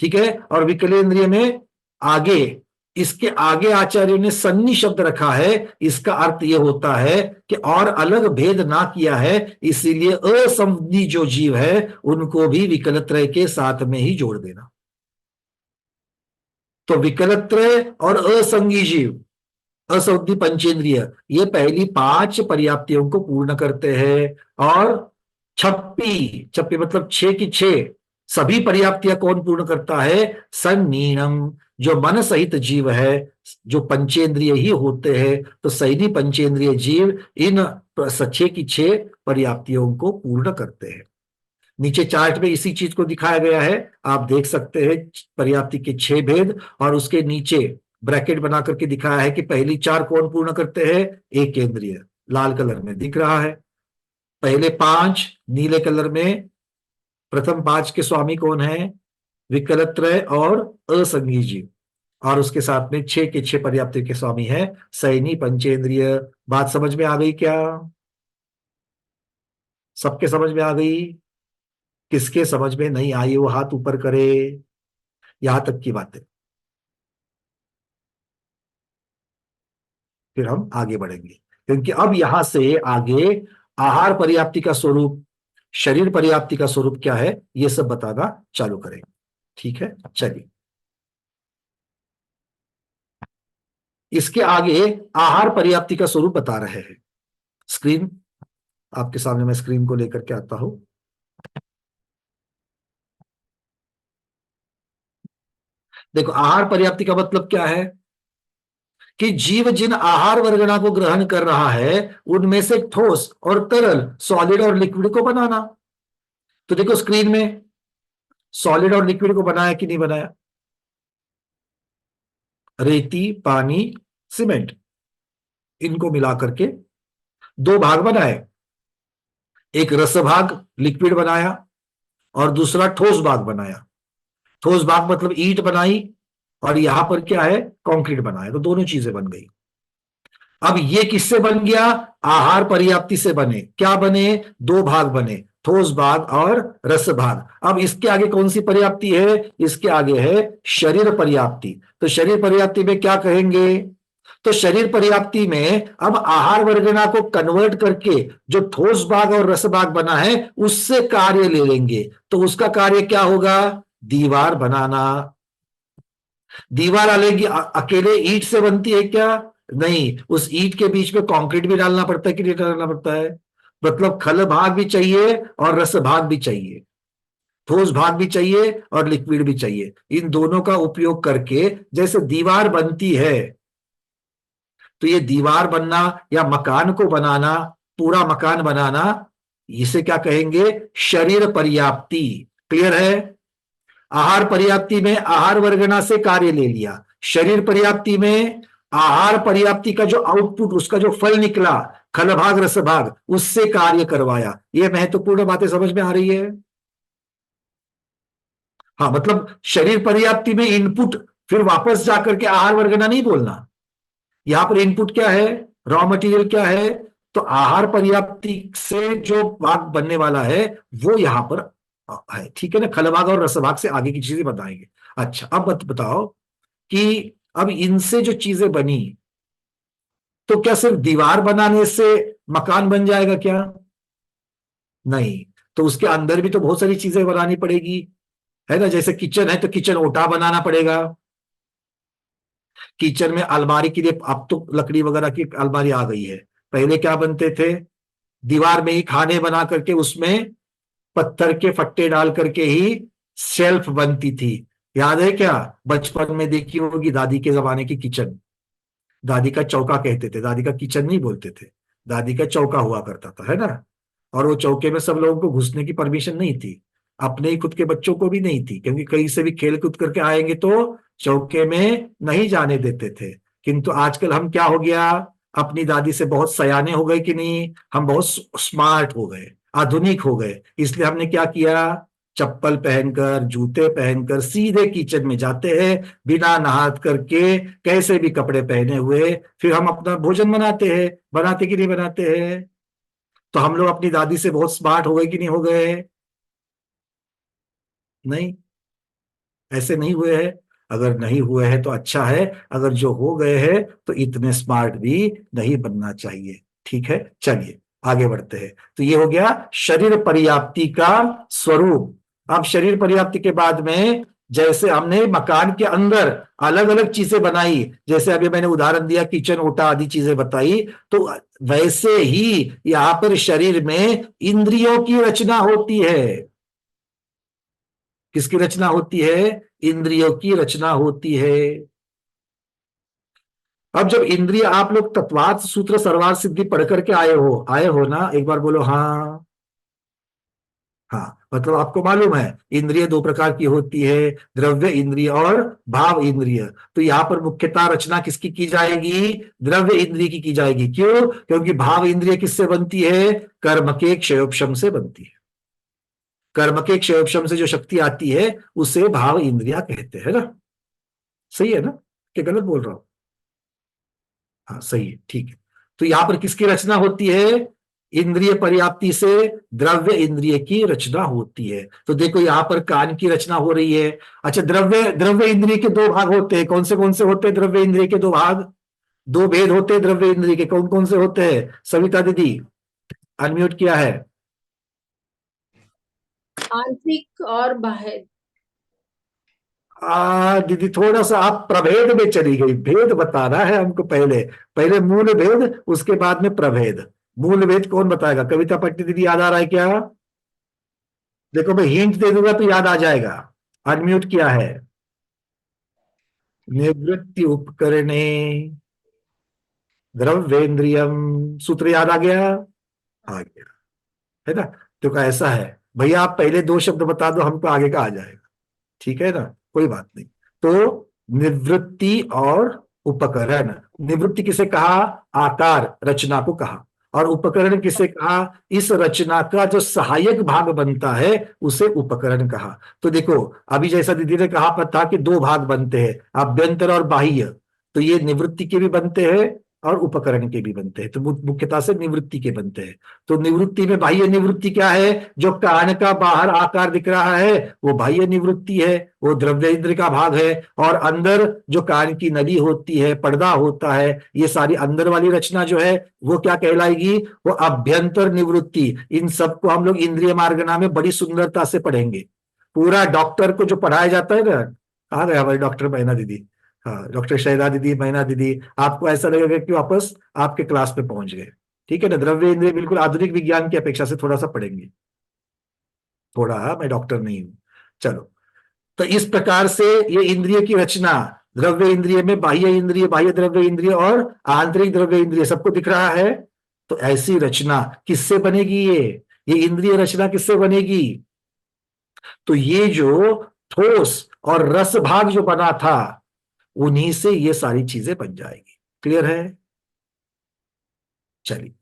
ठीक है, और विकलेंद्रिय में आगे, इसके आगे आचार्यों ने सन्नी शब्द रखा है। इसका अर्थ यह होता है कि और अलग भेद ना किया है, इसीलिए असंधि जो जीव है उनको भी विकलत्रय के साथ में ही जोड़ देना। तो विकलत्रय और असंगी जीव, असंधि पंचेंद्रिय, ये पहली 5 पर्याप्तियों को पूर्ण करते हैं। और छप्पी, छप्पी मतलब 6 की 6 सभी पर्याप्तियां कौन पूर्ण करता है? सन्नीणम, जो मन सहित जीव है, जो पंचेंद्रिय ही होते हैं, तो सही पंचेंद्रिय जीव इन 6 की 6 पर्याप्तियों को पूर्ण करते हैं। नीचे चार्ट में इसी चीज को दिखाया गया है, आप देख सकते हैं पर्याप्ति के 6 भेद, और उसके नीचे ब्रैकेट बना करके दिखाया है कि पहली 4 कौन पूर्ण करते हैं? एक केंद्रीय, लाल कलर में दिख रहा है। पहले 5 नीले कलर में, प्रथम 5 के स्वामी कौन है? विकलत्रय और असंगी जीव, और उसके साथ में 6 के 6 पर्याप्ति के स्वामी है सैनी पंचेंद्रिय। बात समझ में आ गई क्या? सबके समझ में आ गई? किसके समझ में नहीं आई वो हाथ ऊपर करे। यहां तक की बातें, फिर हम आगे बढ़ेंगे, क्योंकि अब यहां से आगे आहार पर्याप्ति का स्वरूप, शरीर पर्याप्ति का स्वरूप क्या है, ये सब बताना चालू करेंगे। ठीक है, चलिए। इसके आगे आहार पर्याप्ति का स्वरूप बता रहे हैं। स्क्रीन आपके सामने, मैं स्क्रीन को लेकर के आता हूं। देखो, आहार पर्याप्ति का मतलब क्या है कि जीव जिन आहार वर्गना को ग्रहण कर रहा है उनमें से ठोस और तरल, सॉलिड और लिक्विड को बनाना। तो देखो स्क्रीन में सॉलिड और लिक्विड को बनाया कि नहीं बनाया? रेती, पानी, सीमेंट, इनको मिलाकर के 2 भाग बनाए। एक रस भाग लिक्विड बनाया और दूसरा ठोस भाग बनाया। ठोस भाग मतलब ईंट बनाई, और यहां पर क्या है? कंक्रीट बनाया। तो दोनों चीजें बन गई। अब ये किससे बन गया? आहार पर्याप्ति से बने। क्या बने? 2 भाग बने, ठोस भाग और रस भाग। अब इसके आगे कौन सी पर्याप्ति है? इसके आगे है शरीर पर्याप्ति। तो शरीर पर्याप्ति में क्या कहेंगे? तो शरीर पर्याप्ति में अब आहार वर्गना को कन्वर्ट करके जो ठोस भाग और रस भाग बना है उससे कार्य ले लेंगे। तो उसका कार्य क्या होगा? दीवार बनाना। दीवार अकेले ईंट से बनती है क्या? नहीं, उस ईंट के बीच में कंक्रीट भी डालना पड़ता है कि नहीं डालना पड़ता है? मतलब खल भाग भी चाहिए और रस भाग भी चाहिए, ठोस भाग भी चाहिए और लिक्विड भी चाहिए। इन दोनों का उपयोग करके जैसे दीवार बनती है, तो ये दीवार बनना या मकान को बनाना, पूरा मकान बनाना, इसे क्या कहेंगे? शरीर पर्याप्ति। क्लियर है? आहार पर्याप्ति में आहार वर्गना से कार्य ले लिया, शरीर पर्याप्ति में आहार पर्याप्ति का जो आउटपुट, उसका जो फल निकला, खल भाग रस भाग, उससे कार्य करवाया। ये महत्वपूर्ण बातें समझ में आ रही है? हाँ, मतलब शरीर पर्याप्ति में इनपुट, फिर वापस जाकर के आहार वर्गना नहीं बोलना। यहां पर इनपुट क्या है? रॉ मटेरियल क्या है? तो आहार पर्याप्ति से जो भाग बनने वाला है वो यहां पर है। ठीक है ना? खल भाग और रस भाग से आगे की चीजें बताएंगे। अच्छा, अब बताओ कि अब इनसे जो चीजें बनी, तो क्या सिर्फ दीवार बनाने से मकान बन जाएगा क्या? नहीं, तो उसके अंदर भी तो बहुत सारी चीजें बनानी पड़ेगी, है ना? जैसे किचन है तो किचन ओटा बनाना पड़ेगा। किचन में अलमारी के लिए अब तो लकड़ी वगैरह की अलमारी आ गई है। पहले क्या बनते थे? दीवार में ही खाने बना करके उसमें पत्थर के फट्टे डाल करके ही शेल्फ बनती थी। याद है क्या? बचपन में देखी होगी दादी के जमाने की किचन। दादी का चौका कहते थे, दादी का किचन नहीं बोलते थे, दादी का चौका हुआ करता था, है ना? और वो चौके में सब लोगों को घुसने की परमिशन नहीं थी, अपने ही खुद के बच्चों को भी नहीं थी, क्योंकि कहीं से भी खेल कूद करके आएंगे तो चौके में नहीं जाने देते थे। किंतु आजकल हम क्या हो गया? अपनी दादी से बहुत सयाने हो गए कि नहीं? हम बहुत स्मार्ट हो गए, आधुनिक हो गए। इसलिए हमने क्या किया? चप्पल पहनकर, जूते पहनकर सीधे किचन में जाते हैं, बिना नहा करके, कैसे भी कपड़े पहने हुए, फिर हम अपना भोजन बनाते हैं। बनाते कि नहीं बनाते हैं? तो हम लोग अपनी दादी से बहुत स्मार्ट हो गए कि नहीं हो गए? नहीं, ऐसे नहीं हुए हैं। अगर नहीं हुए हैं तो अच्छा है, अगर जो हो गए हैं तो इतने स्मार्ट भी नहीं बनना चाहिए। ठीक है, चलिए आगे बढ़ते हैं। तो ये हो गया शरीर पर्याप्ति का स्वरूप। अब शरीर पर्याप्ति के बाद में जैसे हमने मकान के अंदर अलग अलग चीजें बनाई, जैसे अभी मैंने उदाहरण दिया किचन ओटा आदि चीजें बताई, तो वैसे ही यहां पर शरीर में इंद्रियों की रचना होती है। किसकी रचना होती है? इंद्रियों की रचना होती है। अब जब इंद्रिय, आप लोग तत्वार्थ सूत्र सर्वार्थ सिद्धि पढ़ करके आए हो ना? एक बार बोलो हाँ। हाँ, मतलब आपको मालूम है इंद्रिय दो प्रकार की होती है, द्रव्य इंद्रिय और भाव इंद्रिय। तो यहां पर मुख्यतः रचना किसकी की जाएगी? द्रव्य इंद्रिय की जाएगी। क्यों? क्योंकि भाव इंद्रिय किससे बनती है? कर्म के क्षयोपशम से बनती है। कर्म के क्षयोपशम से जो शक्ति आती है उसे भाव इंद्रिया कहते हैं ना? सही है ना? क्या गलत बोल रहा हूं? हाँ सही है, ठीक है। तो यहां पर किसकी रचना होती है? इंद्रिय पर्याप्ति से द्रव्य इंद्रिय की रचना होती है। तो देखो यहां पर कान की रचना हो रही है। अच्छा, द्रव्य द्रव्य इंद्रिय के दो भाग होते हैं। कौन से होते हैं द्रव्य इंद्रिय के दो भाग? दो भेद होते हैं द्रव्य इंद्रिय के। कौन कौन से होते हैं? सविता दीदी अनम्यूट किया है। आंतरिक और बाह्य। दीदी थोड़ा सा आप प्रभेद में चली गई। भेद बताना है हमको पहले। पहले मूल भेद, उसके बाद में प्रभेद। मूल भेद कौन बताएगा? कविता पट्टी दीदी याद आ रहा है क्या? देखो मैं हिंट दे दूंगा तो याद आ जाएगा। अनम्यूट किया है। निवृत्ति उपकरणे द्रव्येन्द्रियम। सूत्र याद आ गया? आ गया है ना? तो का ऐसा है भैया, आप पहले दो शब्द बता दो, हमको आगे का आ जाएगा। ठीक है ना, कोई बात नहीं। तो निवृत्ति और उपकरण। निवृत्ति किसे कहा? आकार, रचना को कहा। और उपकरण किसे कहा? इस रचना का जो सहायक भाग बनता है उसे उपकरण कहा। तो देखो अभी जैसा दीदी ने कहा था कि दो भाग बनते हैं, आभ्यंतर और बाह्य। तो ये निवृत्ति के भी बनते हैं और उपकरण के भी बनते हैं। तो मुख्यतः से निवृत्ति के बनते हैं। तो निवृत्ति में बाह्य निवृत्ति क्या है? जो कान का बाहर आकार दिख रहा है वो बाह्य निवृत्ति है, वो द्रव्य इंद्र का भाग है। और अंदर जो कान की नली होती है, पर्दा होता है, ये सारी अंदर वाली रचना जो है वो क्या कहलाएगी? वो अभ्यंतर निवृत्ति। इन सबको हम लोग इंद्रिय मार्गना में बड़ी सुंदरता से पढ़ेंगे। पूरा डॉक्टर को जो पढ़ाया जाता है ना, आ गए हमारे डॉक्टर मैना दीदी। हाँ, डॉक्टर शैदा दीदी, मैना दीदी, आपको ऐसा लगेगा कि वापस आपके क्लास पे पहुंच गए। ठीक है ना? द्रव्य इंद्रिय बिल्कुल आधुनिक विज्ञान की अपेक्षा से थोड़ा सा पढ़ेंगे। थोड़ा, मैं डॉक्टर नहीं हूं। चलो, तो इस प्रकार से ये इंद्रिय की रचना, द्रव्य इंद्रिय में बाह्य इंद्रिय, बाह्य द्रव्य इंद्रिय और आंतरिक द्रव्य इंद्रिय सबको दिख रहा है। तो ऐसी रचना किससे बनेगी? ये इंद्रिय रचना किससे बनेगी? तो ये जो ठोस और रस भाग जो बना था उन्हीं से ये सारी चीजें बन जाएगी। क्लियर है? चलिए,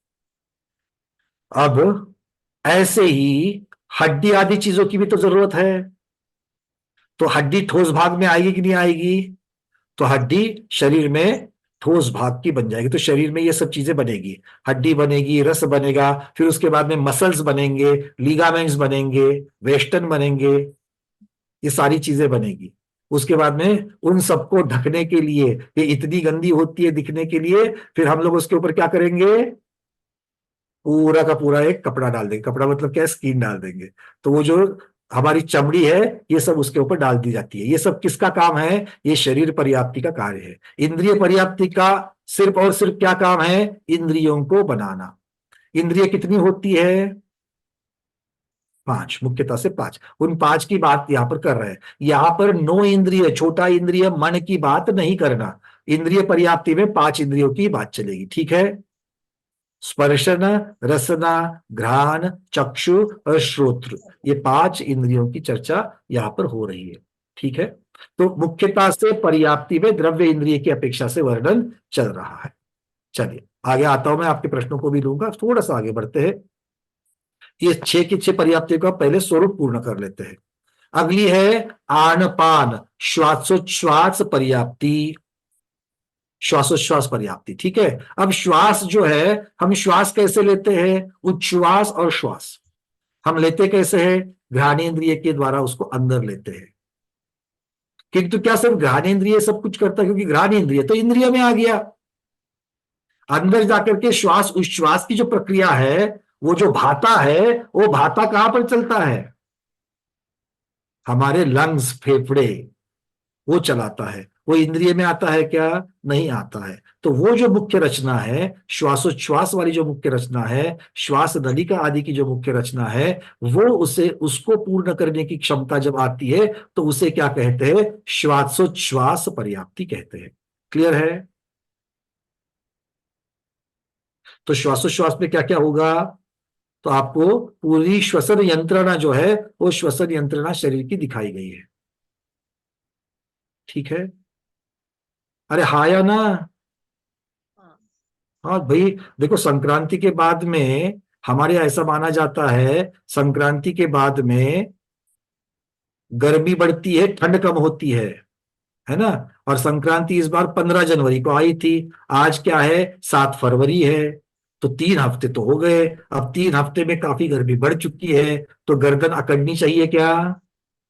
अब ऐसे ही हड्डी आदि चीजों की भी तो जरूरत है। तो हड्डी ठोस भाग में आएगी कि नहीं आएगी? तो हड्डी शरीर में ठोस भाग की बन जाएगी। तो शरीर में ये सब चीजें बनेगी, हड्डी बनेगी, रस बनेगा, फिर उसके बाद में मसल्स बनेंगे, लिगामेंट्स बनेंगे, वेस्टन बनेंगे, ये सारी चीजें बनेगी। उसके बाद में उन सबको ढकने के लिए, ये इतनी गंदी होती है दिखने के लिए, फिर हम लोग उसके ऊपर क्या करेंगे? पूरा का पूरा एक कपड़ा डाल देंगे। कपड़ा मतलब क्या? स्किन डाल देंगे। तो वो जो हमारी चमड़ी है ये सब उसके ऊपर डाल दी जाती है। ये सब किसका काम है? ये शरीर पर्याप्ति का कार्य है। इंद्रिय पर्याप्ति का सिर्फ और सिर्फ क्या काम है? इंद्रियों को बनाना। इंद्रिय कितनी होती है? 5, मुख्यतः से 5। उन 5 की बात यहां पर कर रहे हैं। यहां पर 9 इंद्रिय, छोटा इंद्रिय मन की बात नहीं करना। इंद्रिय पर्याप्ति में 5 इंद्रियों की बात चलेगी। ठीक है? स्पर्शन, रसना, घ्राण, चक्षु और श्रोत्र, ये 5 इंद्रियों की चर्चा यहां पर हो रही है। ठीक है? तो मुख्यतः से पर्याप्ति में द्रव्य इंद्रिय की अपेक्षा से वर्णन चल रहा है। चलिए आगे आता हूं, मैं आपके प्रश्नों को भी लूंगा। थोड़ा सा आगे बढ़ते हैं। ये 6 की 6 पर्याप्तियों का पहले स्वरूप पूर्ण कर लेते हैं। अगली है आनपान श्वासोच्छ्वास पर्याप्ति, श्वासोच्छ्वास पर्याप्ति। ठीक है, अब श्वास जो है, हम श्वास कैसे लेते हैं? उच्छ्वास और श्वास हम लेते कैसे हैं? घ्राणेन्द्रिय के द्वारा उसको अंदर लेते हैं। किंतु क्या सिर्फ घ्राणेन्द्रिय सब कुछ करता है? क्योंकि घ्राणेन्द्रिय तो इंद्रिय में आ गया, अंदर जाकर के श्वास उच्छ्वास की जो प्रक्रिया है, वो जो भाता है, वो भाता कहां पर चलता है? हमारे लंग्स, फेफड़े, वो चलाता है। वो इंद्रिय में आता है क्या? नहीं आता है। तो वो जो मुख्य रचना है, श्वासोच्छ्वास वाली जो मुख्य रचना है, श्वास नलिका आदि की जो मुख्य रचना है, वो उसको पूर्ण करने की क्षमता जब आती है तो उसे क्या कहते हैं? श्वासोच्छ्वास पर्याप्ति कहते हैं। क्लियर है? तो श्वासोच्छ्वास में क्या क्या होगा? तो आपको पूरी श्वसन यंत्रणा जो है, वो श्वसन यंत्रणा शरीर की दिखाई गई है। ठीक है, अरे हाँ या ना? हाँ भाई, देखो संक्रांति के बाद में हमारे ऐसा माना जाता है, संक्रांति के बाद में गर्मी बढ़ती है, ठंड कम होती है ना? और संक्रांति इस बार 15 जनवरी को आई थी। आज क्या है? 7 फरवरी है। तो 3 हफ्ते तो हो गए। अब 3 हफ्ते में काफी गर्मी बढ़ चुकी है, तो गर्दन अकड़नी चाहिए क्या?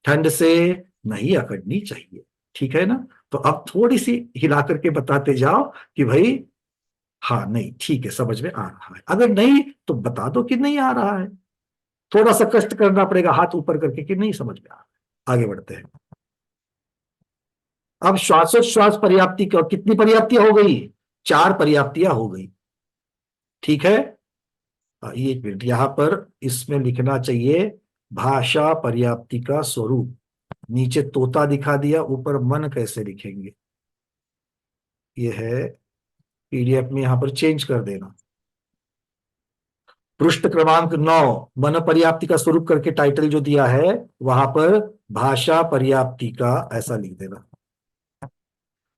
ठंड से नहीं अकड़नी चाहिए। ठीक है ना? तो अब थोड़ी सी हिला करके बताते जाओ कि भाई हाँ नहीं ठीक है, समझ में आ रहा है। अगर नहीं तो बता दो कि नहीं आ रहा है, थोड़ा सा कष्ट करना पड़ेगा हाथ ऊपर करके कि नहीं समझ में आ रहा है। आगे बढ़ते हैं। अब श्वासोच्छ्वास पर्याप्ति कितनी पर्याप्तियां हो गई? 4 पर्याप्तियां हो गई। ठीक है, ये एक मिनट, यहां पर इसमें लिखना चाहिए भाषा पर्याप्ति का स्वरूप। नीचे तोता दिखा दिया, ऊपर मन कैसे लिखेंगे? ये है पीडीएफ में, यहां पर चेंज कर देना। पृष्ठ क्रमांक 9 मन पर्याप्ति का स्वरूप करके टाइटल जो दिया है, वहां पर भाषा पर्याप्ति का ऐसा लिख देना,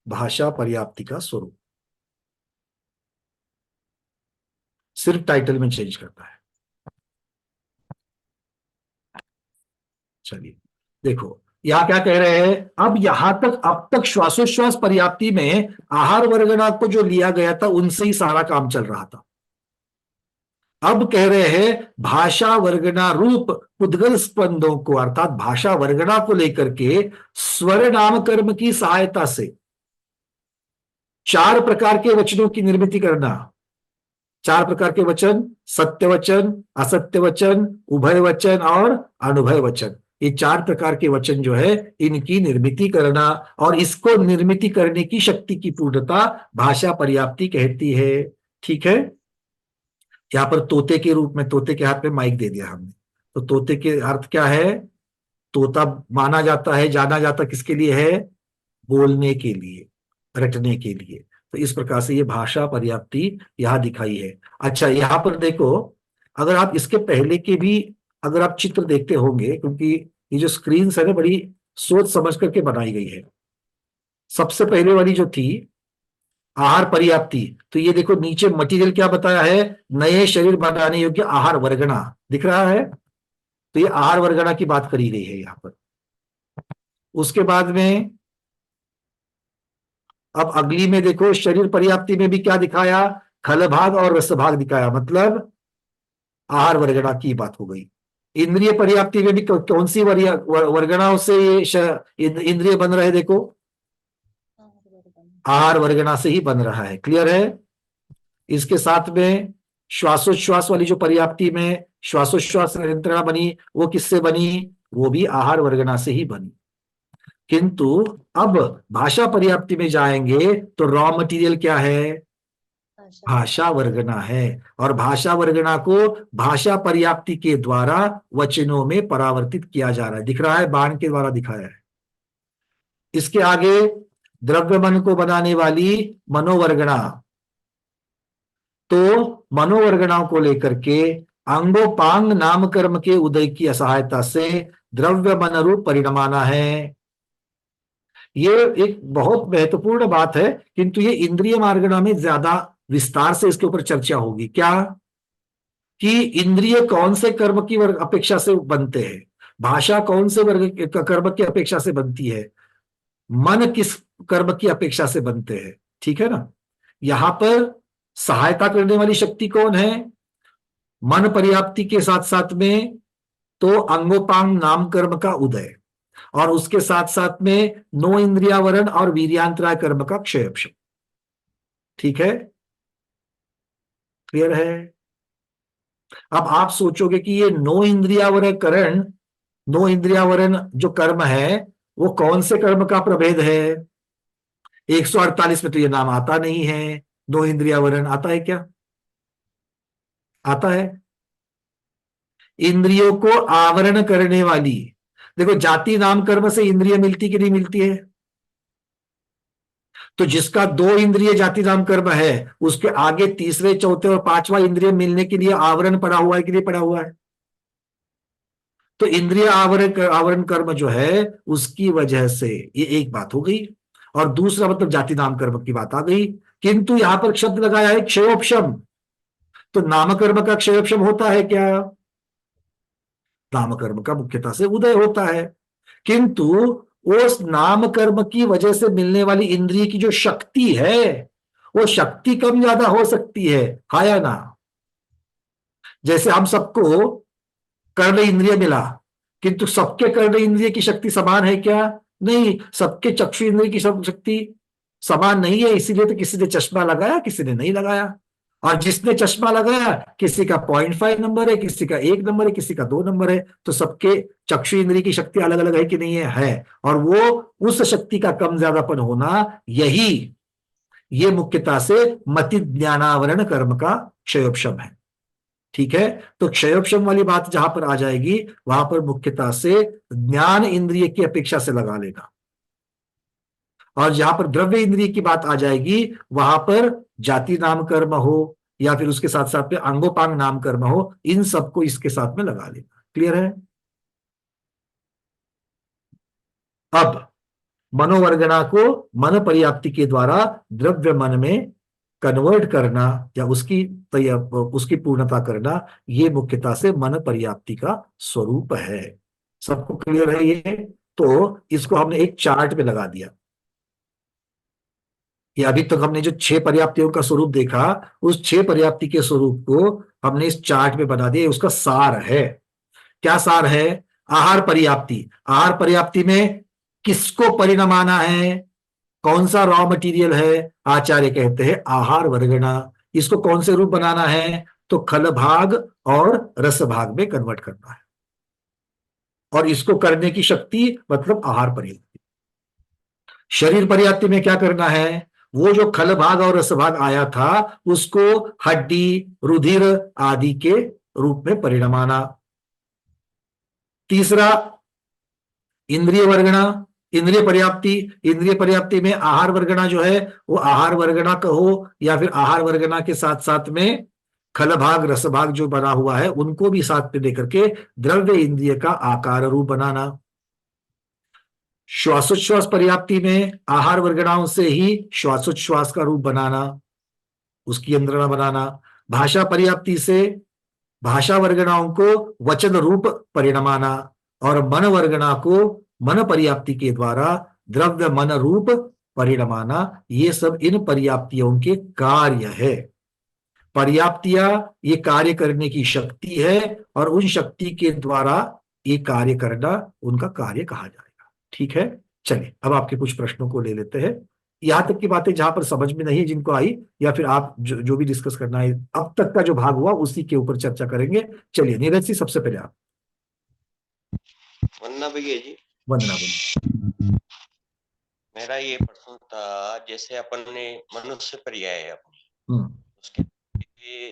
भाषा पर्याप्ति का स्वरूप। सिर्फ टाइटल में चेंज करना है। चलिए देखो यहां क्या कह रहे हैं। अब यहां तक, अब तक श्वासोच्छ्वास पर्याप्ति में आहार वर्गना को जो लिया गया था उनसे ही सारा काम चल रहा था। अब कह रहे हैं भाषा वर्गना रूप उद्गल स्पंदों को, अर्थात भाषा वर्गना को लेकर के स्वर नामकर्म की सहायता से 4 प्रकार के वचनों की निर्मिति करना। 4 प्रकार के वचन, सत्य वचन, असत्य वचन, उभय वचन और अनुभय वचन। ये 4 प्रकार के वचन जो है, इनकी निर्मिति करना, और इसको निर्मिति करने की शक्ति की पूर्णता भाषा पर्याप्ति कहती है। ठीक है, यहां पर तोते के रूप में, तोते के हाथ में माइक दे दिया हमने, तो तोते के अर्थ क्या है? तोता माना जाता है, जाना जाता किसके लिए है? बोलने के लिए, रटने के लिए। तो इस प्रकार से ये भाषा पर्याप्ति यहां दिखाई है। अच्छा, यहां पर देखो, अगर आप इसके पहले के भी अगर आप चित्र देखते होंगे, क्योंकि ये जो स्क्रीन है ना, बड़ी सोच समझ करके बनाई गई है। सबसे पहले वाली जो थी आहार पर्याप्ति, तो ये देखो नीचे मटेरियल क्या बताया है? नए शरीर बनाने योग्य आहार वर्गना दिख रहा है। तो ये आहार वर्गना की बात करी गई है यहां पर। उसके बाद में अब अगली में देखो, शरीर पर्याप्ति में भी क्या दिखाया? खल भाग और रस भाग दिखाया, मतलब आहार वर्गना की बात हो गई। इंद्रिय पर्याप्ति में भी कौन सी वर्गनाओं से ये इंद्रिय बन रहे? देखो आहार वर्गना से ही बन रहा है। क्लियर है? इसके साथ में श्वासोच्छ्वास वाली जो पर्याप्ति में श्वासोच्छ्वास यंत्रणा बनी, वो किससे बनी? वो भी आहार वर्गना से ही बनी। किंतु अब भाषा पर्याप्ति में जाएंगे तो रॉ मटेरियल क्या है? भाषा वर्गना है, और भाषा वर्गना को भाषा पर्याप्ति के द्वारा वचनों में परावर्तित किया जा रहा है। दिख रहा है, बाण के द्वारा दिखाया है। इसके आगे द्रव्य मन को बनाने वाली मनोवर्गना, तो मनोवर्गनाओं को लेकर के अंगोपांग नामकर्म के उदय की सहायता से द्रव्य मन रूप परिणमाना है। ये एक बहुत महत्वपूर्ण बात है, किंतु ये इंद्रिय मार्गना में ज्यादा विस्तार से इसके ऊपर चर्चा होगी। क्या? कि इंद्रिय कौन से कर्म की वर्ग अपेक्षा से बनते हैं, भाषा कौन से वर्ग कर्म की अपेक्षा से बनती है, मन किस कर्म की अपेक्षा से बनते हैं, ठीक है ना। यहां पर सहायता करने वाली शक्ति कौन है, मन पर्याप्ति के साथ साथ में तो अंगोपांग नाम कर्म का उदय, और उसके साथ साथ में नो इंद्रियावरण और वीर्यांतराय कर्म का क्षयपशम। ठीक है, क्लियर है। अब आप सोचोगे कि ये नो इंद्रियावरण जो कर्म है वो कौन से कर्म का प्रभेद है। 148 में तो ये नाम आता नहीं है। नो इंद्रियावरण आता है क्या, आता है। इंद्रियों को आवरण करने वाली, देखो जाति नाम कर्म से इंद्रिय मिलती कि नहीं मिलती है। तो जिसका 2 इंद्रिय जाति नाम कर्म है उसके आगे तीसरे चौथे और पांचवा इंद्रिय मिलने के लिए आवरण पड़ा हुआ है कि नहीं पड़ा हुआ है। तो इंद्रिय आवरण कर्म जो है उसकी वजह से ये एक बात हो गई, और दूसरा मतलब जाति नाम कर्म की बात आ गई। किंतु यहां पर शब्द लगाया है क्षयोपशम, तो नामकर्म का क्षयोपशम होता है क्या, नामकर्म का मुख्यता से उदय होता है। किंतु उस नाम कर्म की वजह से मिलने वाली इंद्रिय की जो शक्ति है वो शक्ति कम ज्यादा हो सकती है, हाँ या ना। जैसे हम सबको कर्ण इंद्रिय मिला, किंतु सबके कर्ण इंद्रिय की शक्ति समान है क्या, नहीं। सबके चक्षु इंद्रिय की शक्ति समान नहीं है, इसीलिए तो किसी ने चश्मा लगाया किसी ने नहीं लगाया। और जिसने चश्मा लगाया किसी का 0.5 नंबर है, किसी का 1 नंबर है, किसी का 2 नंबर है। तो सबके चक्षु इंद्रिय की शक्ति अलग अलग है कि नहीं है, है। और वो उस शक्ति का कम ज्यादापन होना, यही ये मुख्यता से मति ज्ञानावरण कर्म का क्षयोपशम है। ठीक है, तो क्षयोपशम वाली बात जहां पर आ जाएगी वहां पर मुख्यता से ज्ञान इंद्रिय की अपेक्षा से लगा लेगा, और जहां पर द्रव्य इंद्रिय की बात आ जाएगी वहां पर जाति नाम कर्म हो या फिर उसके साथ साथ में अंगोपांग नाम कर्म हो, इन सबको इसके साथ में लगा लेगा। क्लियर है। अब मनोवर्गणा को मन पर्याप्ति के द्वारा द्रव्य मन में कन्वर्ट करना या उसकी पूर्णता करना, ये मुख्यता से मन पर्याप्ति का स्वरूप है। सबको क्लियर है ये। तो इसको हमने एक चार्ट में लगा दिया। ये अभी तक हमने जो 6 पर्याप्तियों का स्वरूप देखा, उस 6 पर्याप्ति के स्वरूप को हमने इस चार्ट में बना दिया। उसका सार है, क्या सार है, आहार पर्याप्ति। आहार पर्याप्ति में किसको परिणमाना है, कौन सा रॉ मटेरियल है, आचार्य कहते हैं आहार वर्गणा। इसको कौन से रूप बनाना है, तो खल भाग और रस भाग में कन्वर्ट करना है, और इसको करने की शक्ति मतलब आहार पर्याप्ति। शरीर पर्याप्ति में क्या करना है, वो जो खल भाग और रस भाग आया था उसको हड्डी रुधिर आदि के रूप में परिणमाना। तीसरा इंद्रिय वर्गणा, इंद्रिय पर्याप्ति में आहार वर्गणा जो है वो आहार वर्गणा कहो या फिर आहार वर्गणा के साथ साथ में खल भाग रस भाग जो बना हुआ है उनको भी साथ में लेकर के द्रव्य इंद्रिय का आकार रूप बनाना। श्वासोच्छ्वास पर्याप्ति में आहार वर्गणाओं से ही श्वासोच्छ्वास का रूप बनाना, उसकी यंत्रणा बनाना। भाषा पर्याप्ति से भाषा वर्गणाओं को वचन रूप परिणमाना, और मन वर्गणा को मन पर्याप्ति के द्वारा द्रव्य मन रूप परिणमाना। ये सब इन पर्याप्तियों के कार्य है। पर्याप्तियां ये कार्य करने की शक्ति है, और उन शक्ति के द्वारा ये कार्य करना उनका कार्य कहा जाएगा। ठीक है, चलिए अब आपके कुछ प्रश्नों को ले लेते हैं। यहां तक की बातें जहां पर समझ में नहीं है जिनको आई, या फिर आप जो भी डिस्कस करना है अब तक का जो भाग हुआ उसी के ऊपर चर्चा करेंगे। चलिए नीरज जी, सबसे पहले आप। वंदना भैया जी। वंदना बोलिए। मेरा ये प्रश्न था, जैसे अपन ने मनुष्य पर्याय है अपनी, उसके लिए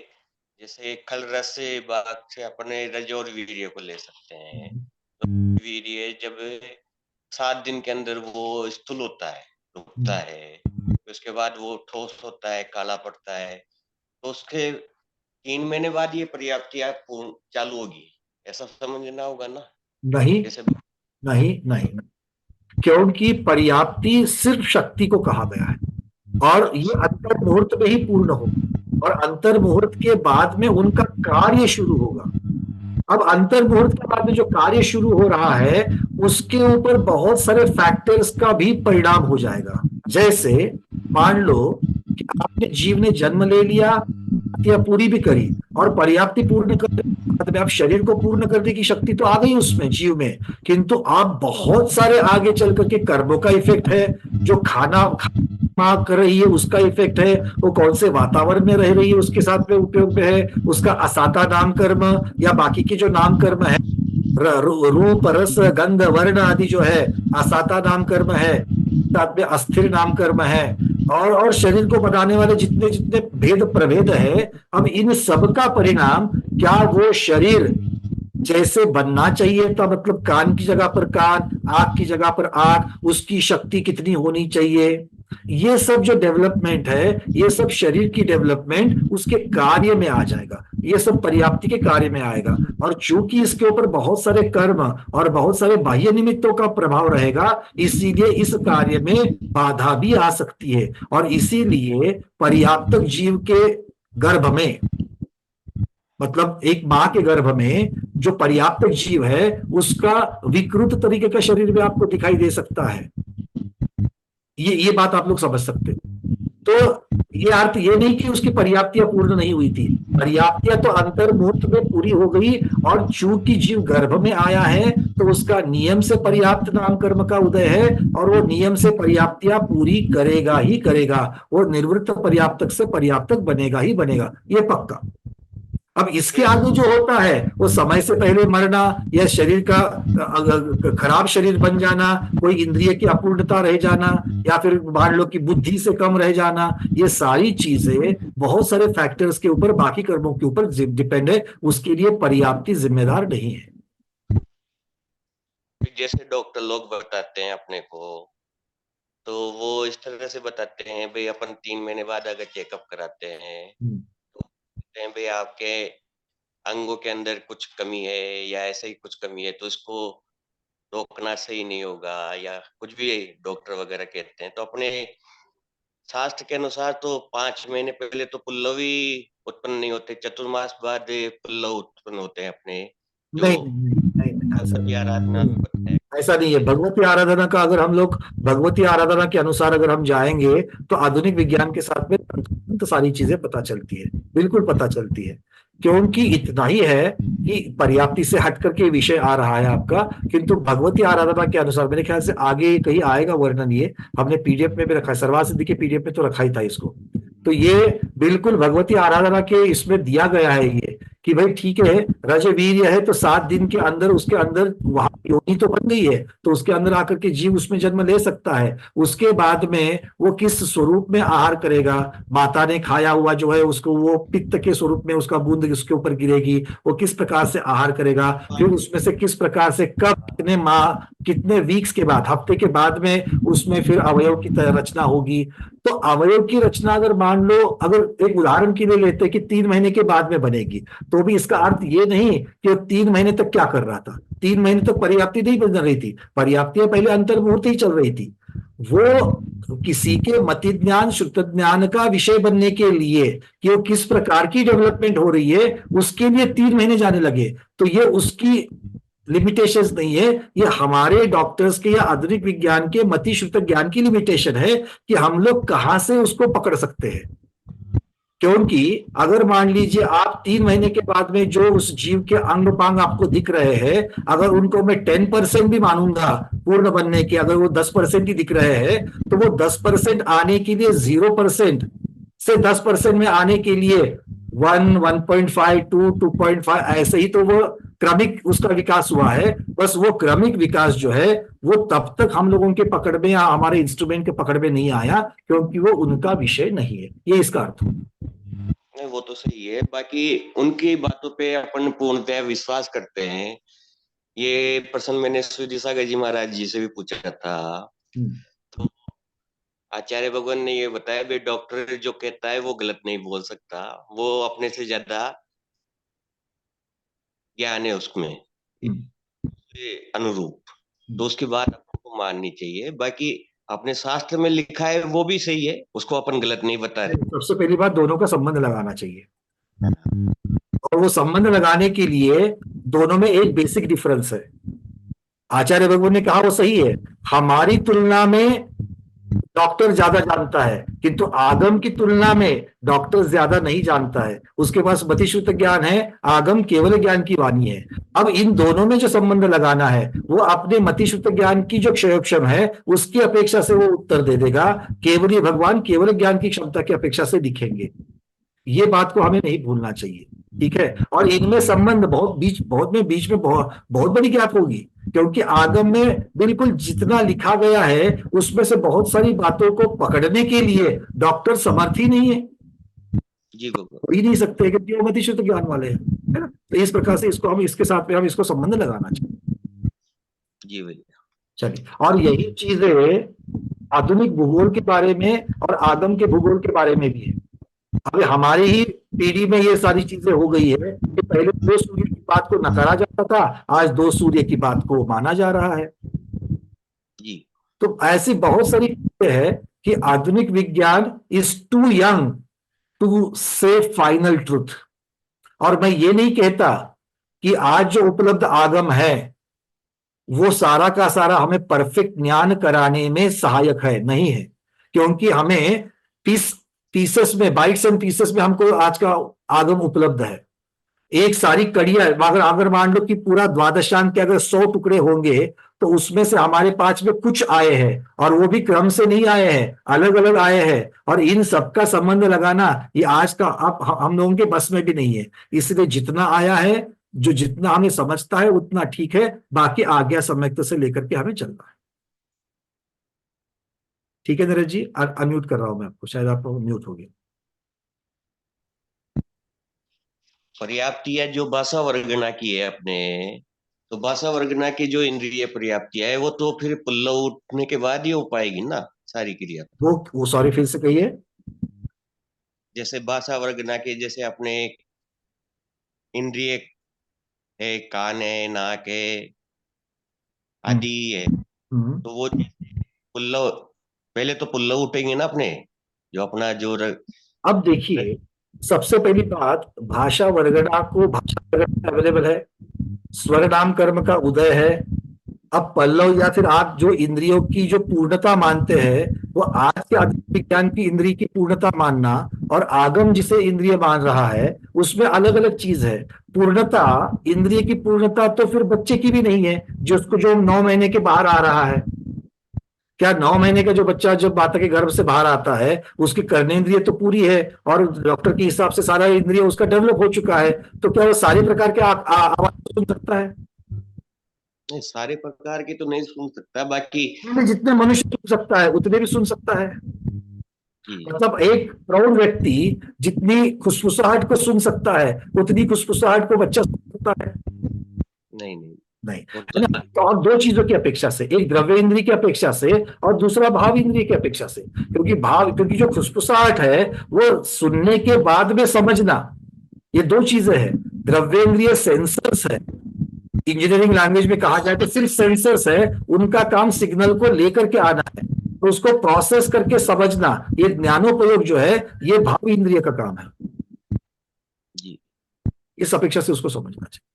जैसे खल रस भाग से अपने रज और वीर्य को ले सकते हैं। तो वीर्य जब 7 दिन के अंदर वो स्थूल होता है, रुकता है, उसके बाद वो ठोस होता है, काला पड़ता है, तो उसके 3 महीने बाद ये पर्याप्तियां चालू होगी, ऐसा समझना होगा ना। नहीं जैसे नहीं, क्योंकि पर्याप्ति सिर्फ शक्ति को कहा गया है, और ये अंतर मुहूर्त में ही पूर्ण हो। और अंतर मुहूर्त के बाद में उनका कार्य शुरू होगा। अब अंतर मुहूर्त के बाद में जो कार्य शुरू हो रहा है उसके ऊपर बहुत सारे फैक्टर्स का भी परिणाम हो जाएगा। जैसे मान लो कि आपने जीव ने जन्म ले लिया या पूरी भी करी और पर्याप्ति पूर्ण करने के बाद में आप शरीर को पूर्ण करने की शक्ति तो आ गई उसमें जीव में, किंतु आप बहुत सारे आगे चल करके कर्मों का इफेक्ट है, जो खाना कर रही है उसका इफेक्ट है, वो कौन से वातावरण में रह रही है उसके साथ में उपयोग में है, उसका असाता नाम कर्म या बाकी के जो नाम कर्म है रूप रस गंध वर्ण आदि जो है असाता नाम कर्म है, साथ में अस्थिर नाम कर्म है, और शरीर को बनाने वाले जितने जितने भेद प्रभेद है, अब इन सब का परिणाम क्या वो शरीर जैसे बनना चाहिए था, मतलब कान की जगह पर कान, आंख की जगह पर आंख, उसकी शक्ति कितनी होनी चाहिए, ये सब जो डेवलपमेंट है, ये सब शरीर की डेवलपमेंट उसके कार्य में आ जाएगा, ये सब पर्याप्ति के कार्य में आएगा। और चूंकि इसके ऊपर बहुत सारे कर्म और बहुत सारे बाह्य निमित्तों का प्रभाव रहेगा, इसीलिए इस कार्य में बाधा भी आ सकती है। और इसीलिए पर्याप्त जीव के गर्भ में, मतलब एक मां के गर्भ में जो पर्याप्त जीव है उसका विकृत तरीके का शरीर में आपको दिखाई दे सकता है। ये बात आप लोग समझ सकते हैं। तो ये अर्थ ये नहीं कि उसकी पर्याप्तियां पूर्ण नहीं हुई थी, पर्याप्तियां तो अंतर मुहूर्त में पूरी हो गई, और चूंकि जीव गर्भ में आया है तो उसका नियम से पर्याप्त नाम कर्म का उदय है, और वो नियम से पर्याप्तियां पूरी करेगा ही करेगा, वो निर्वृत्त पर्याप्तक से पर्याप्तक बनेगा ही बनेगा, ये पक्का। अब इसके आगे जो होता है वो समय से पहले मरना या शरीर का खराब शरीर बन जाना, कोई इंद्रिय की अपूर्णता रह जाना, या फिर मान लो कि बुद्धि से कम रह जाना, ये सारी चीजें बहुत सारे फैक्टर्स के ऊपर, बाकी कर्मों के ऊपर डिपेंड है, उसके लिए पर्याप्ति जिम्मेदार नहीं है। जैसे डॉक्टर लोग बताते हैं अपने को, तो वो इस तरह से बताते हैं भाई अपन 3 महीने बाद अगर चेकअप कराते हैं तो कहते हैं भाई आपके अंगों के अंदर कुछ कमी है या ऐसे ही कुछ कमी है, तो इसको रोकना सही नहीं होगा, या कुछ भी डॉक्टर वगैरह कहते हैं। तो अपने शास्त्र के अनुसार तो 5 महीने पहले तो पुल्लव ही उत्पन्न नहीं होते, चतुर्मास बाद पुल्लव उत्पन्न होते हैं अपने, जो नहीं नहीं, भगवती आराधना में बताया। ऐसा नहीं है। भगवती आराधना का अगर हम लोग भगवती आराधना के अनुसार अगर हम जाएंगे तो आधुनिक विज्ञान के साथ में तो सारी चीजें पता चलती है, बिल्कुल पता चलती है, क्योंकि इतना ही है कि पर्याप्ति से हट करके विषय आ रहा है आपका, किंतु भगवती आराधना के अनुसार मेरे ख्याल से आगे कहीं आएगा वर्णन, ये हमने पीडीएफ में भी रखा है, सर्वार सिद्धि के पीडीएफ में तो रखा ही था इसको। तो ये बिल्कुल भगवती आराधना के इसमें दिया गया है ये कि भाई ठीक है, रजवीर्य है तो 7 दिन के अंदर उसके अंदर वहां योनि तो बन गई है, तो उसके अंदर आकर के जीव उसमें जन्म ले सकता है। उसके बाद में वो किस स्वरूप में आहार करेगा, माता ने खाया हुआ जो है उसको वो पित्त के स्वरूप में उसका बूंद उसके ऊपर गिरेगी, वो किस प्रकार से आहार करेगा, फिर उसमें से किस प्रकार से कब कितने माह कितने वीक्स के बाद, हफ्ते के बाद में उसमें फिर अवयव की रचना होगी। तो अवयव की रचना अगर मान लो, अगर एक उदाहरण के लिए लेते हैं कि 3 महीने के बाद में बनेगी, तो भी इसका अर्थ ये नहीं कि वो 3 महीने तक क्या कर रहा था, 3 महीने तक पर्याप्ति नहीं बन रही थी, पर्याप्तियां पहले अंतर मुहूर्त ही चल रही थी। वो किसी के मति ज्ञान श्रुत ज्ञान का विषय बनने के लिए कि वो किस प्रकार की डेवलपमेंट हो रही है उसके लिए 3 महीने जाने लगे, तो ये उसकी लिमिटेशंस नहीं है, ये हमारे डॉक्टर्स के या आधुनिक विज्ञान के मति श्रुत ज्ञान की लिमिटेशन है कि हम लोग कहां से उसको पकड़ सकते हैं। क्योंकि अगर मान लीजिए आप 3 महीने के बाद में जो उस जीव के अंग पांग आपको दिख रहे हैं, अगर उनको मैं 10% भी मानूंगा पूर्ण बनने के, अगर वो 10% ही दिख रहे हैं, तो वो 10% आने के लिए 0% से 10% में आने के लिए 1, 1.5, 2, 2.5 ऐसे ही तो वो क्रमिक उसका विकास हुआ है। बस वो क्रमिक विकास जो है वो तब तक हम लोगों के पकड़ में या हमारे इंस्ट्रूमेंट के पकड़ में नहीं आया, क्योंकि वो उनका विषय नहीं है, ये इसका अर्थ है। वो तो सही है, बाकी उनकी बातों पे अपन पूर्णतः विश्वास करते हैं। ये प्रश्न मैंने सूर्य सागर जी महाराज जी से भी पूछा था, तो आचार्य भगवान ने ये बताया भाई डॉक्टर जो कहता है वो गलत नहीं बोल सकता, वो अपने से ज्यादा ज्ञान है उसमें अनुरूप, तो उसकी बात आपको माननी चाहिए। बाकी अपने शास्त्र में लिखा है वो भी सही है, उसको अपन गलत नहीं बता रहे। सबसे पहली बात, दोनों का संबंध लगाना चाहिए, और वो संबंध लगाने के लिए दोनों में एक बेसिक डिफरेंस है। आचार्य भगवान ने कहा वो सही है, हमारी तुलना में डॉक्टर ज्यादा जानता है, किंतु आगम की तुलना में डॉक्टर ज्यादा नहीं जानता है, उसके पास मतिशुद्ध ज्ञान है, आगम केवल ज्ञान की वाणी है। अब इन दोनों में जो संबंध लगाना है वो अपने मतिशुद्ध ज्ञान की जो क्षयोक्षम है उसकी अपेक्षा से वो उत्तर दे देगा, केवल भगवान केवल ज्ञान की क्षमता की अपेक्षा से दिखेंगे। ये बात को हमें नहीं भूलना चाहिए, ठीक है। और इनमें संबंध बीच में बहुत बड़ी गैप होगी, क्योंकि आगम में बिल्कुल जितना लिखा गया है उसमें से बहुत सारी बातों को पकड़ने के लिए डॉक्टर समर्थ ही नहीं है, जी बाबा, हो ही नहीं सकते, क्योंकि वो मतिशुद्ध ज्ञान वाले हैं, है ना। तो इस प्रकार से इसको हम इसके साथ में हम इसको संबंध लगाना चाहिए। जी भैया। चलिए, और यही चीजें आधुनिक भूगोल के बारे में और आगम के भूगोल के बारे में भी है। अभी हमारी ही पीढ़ी में ये सारी चीजें हो गई है कि पहले 2 सूर्य की बात को नकारा जाता था, आज 2 सूर्य की बात को माना जा रहा है। जी। तो ऐसी बहुत सारी चीजें हैं कि आधुनिक विज्ञान इज टू यंग टू से फाइनल ट्रुथ। और मैं ये नहीं कहता कि आज जो उपलब्ध आगम है वो सारा का सारा हमें परफेक्ट ज्ञान कराने में सहायक है, नहीं है, क्योंकि हमें पीसेस में, बाइट्स एंड पीसेस में हमको आज का आगम उपलब्ध है। एक सारी कड़ियां, अगर मान लो कि पूरा द्वादशांक के अगर 100 टुकड़े होंगे तो उसमें से हमारे पास में कुछ आए हैं, और वो भी क्रम से नहीं आए हैं, अलग अलग आए हैं, और इन सबका संबंध लगाना ये आज का हम लोगों के बस में भी नहीं है। इसलिए जितना आया है, जो जितना हमें समझता है उतना ठीक है, बाकी आज्ञा सम्यक्त से लेकर के हमें चलना है। ठीक है नरेश जी, अनम्यूट कर रहा हूं मैं आपको, शायद आप म्यूट हो गए। पर्याप्तियां जो भाषा वर्गना की है अपने, तो भाषा वर्गना की जो इंद्रिय पर्याप्तियां है वो तो फिर पल्लव उठने के बाद ही हो पाएगी ना सारी क्रिया। वो सॉरी, फिर से कहिए। जैसे भाषा वर्गना के, जैसे अपने इंद्रिय है, कान है, नाक है, आदि है, तो वो पुल्लव, पहले तो पुल्लव उठेंगे ना अपने, जो अपना जो अब देखिए, सबसे पहली बात, भाषा वर्गना को भाषा वर्गना अवेलेबल है, स्वर नाम कर्म का उदय है। अब पल्लव या फिर आप जो इंद्रियों की जो पूर्णता मानते हैं वो आज के आधुनिक विज्ञान की इंद्रिय की पूर्णता मानना और आगम जिसे इंद्रिय मान रहा है उसमें अलग अलग चीज है। पूर्णता, इंद्रिय की पूर्णता तो फिर बच्चे की भी नहीं है, जो 9 महीने के बाहर आ रहा है। क्या 9 महीने का जो बच्चा जब माता के गर्भ से बाहर आता है उसकी कर्नेंद्रिय तो पूरी है, और डॉक्टर के हिसाब से सारा इंद्रिय उसका डेवलप हो चुका है, तो क्या वो सारे प्रकार के आवाज सुन सकता है? नहीं, सारे प्रकार की तो नहीं सुन सकता, बाकी जितने मनुष्य सुन सकता है उतने भी सुन सकता है। मतलब एक प्रौढ़ व्यक्ति जितनी खुसफुसाहट को सुन सकता है उतनी खुसफुसाहट को बच्चा सुन सकता है? नहीं नहीं नहीं, है ना। तो और 2 चीजों की अपेक्षा से, एक द्रव्य इंद्रिय की अपेक्षा से और दूसरा भाव इंद्रिय की अपेक्षा से, क्योंकि जो खुसफुसाहट है वो सुनने के बाद में समझना, ये 2 चीजें हैं। द्रव्य इंद्रिय सेंसर्स है, इंजीनियरिंग लैंग्वेज में कहा जाए तो सिर्फ सेंसर्स है, उनका काम सिग्नल को लेकर के आना है, तो उसको प्रोसेस करके समझना, ये ज्ञानोपयोग जो है ये भाव इंद्रिय का काम है जी। इस अपेक्षा से उसको समझना चाहिए,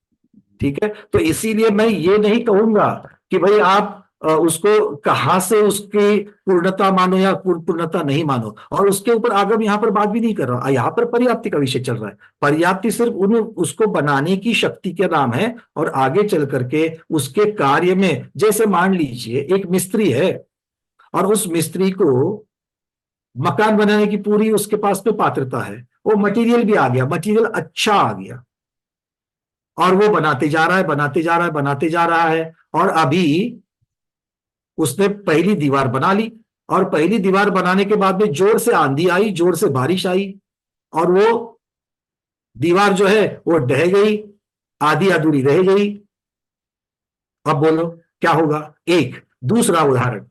ठीक है। तो इसीलिए मैं ये नहीं कहूंगा कि भाई आप उसको कहां से उसकी पूर्णता मानो या पूर्णता नहीं मानो, और उसके ऊपर आगम यहां पर बात भी नहीं कर रहा, यहां पर पर्याप्ति का विषय चल रहा है। पर्याप्ति सिर्फ उसको बनाने की शक्ति के नाम है, और आगे चल करके उसके कार्य में, जैसे मान लीजिए एक मिस्त्री है और उस मिस्त्री को मकान बनाने की पूरी उसके पास में पात्रता है, वो मटेरियल भी आ गया, मटेरियल अच्छा आ गया, और वो बनाते जा रहा है, बनाते जा रहा है, बनाते जा रहा है, और अभी उसने पहली दीवार बना ली, और पहली दीवार बनाने के बाद में जोर से आंधी आई, जोर से बारिश आई, और वो दीवार जो है वो ढह गई, आधी अधूरी रह गई। अब बोलो क्या होगा? एक दूसरा उदाहरण,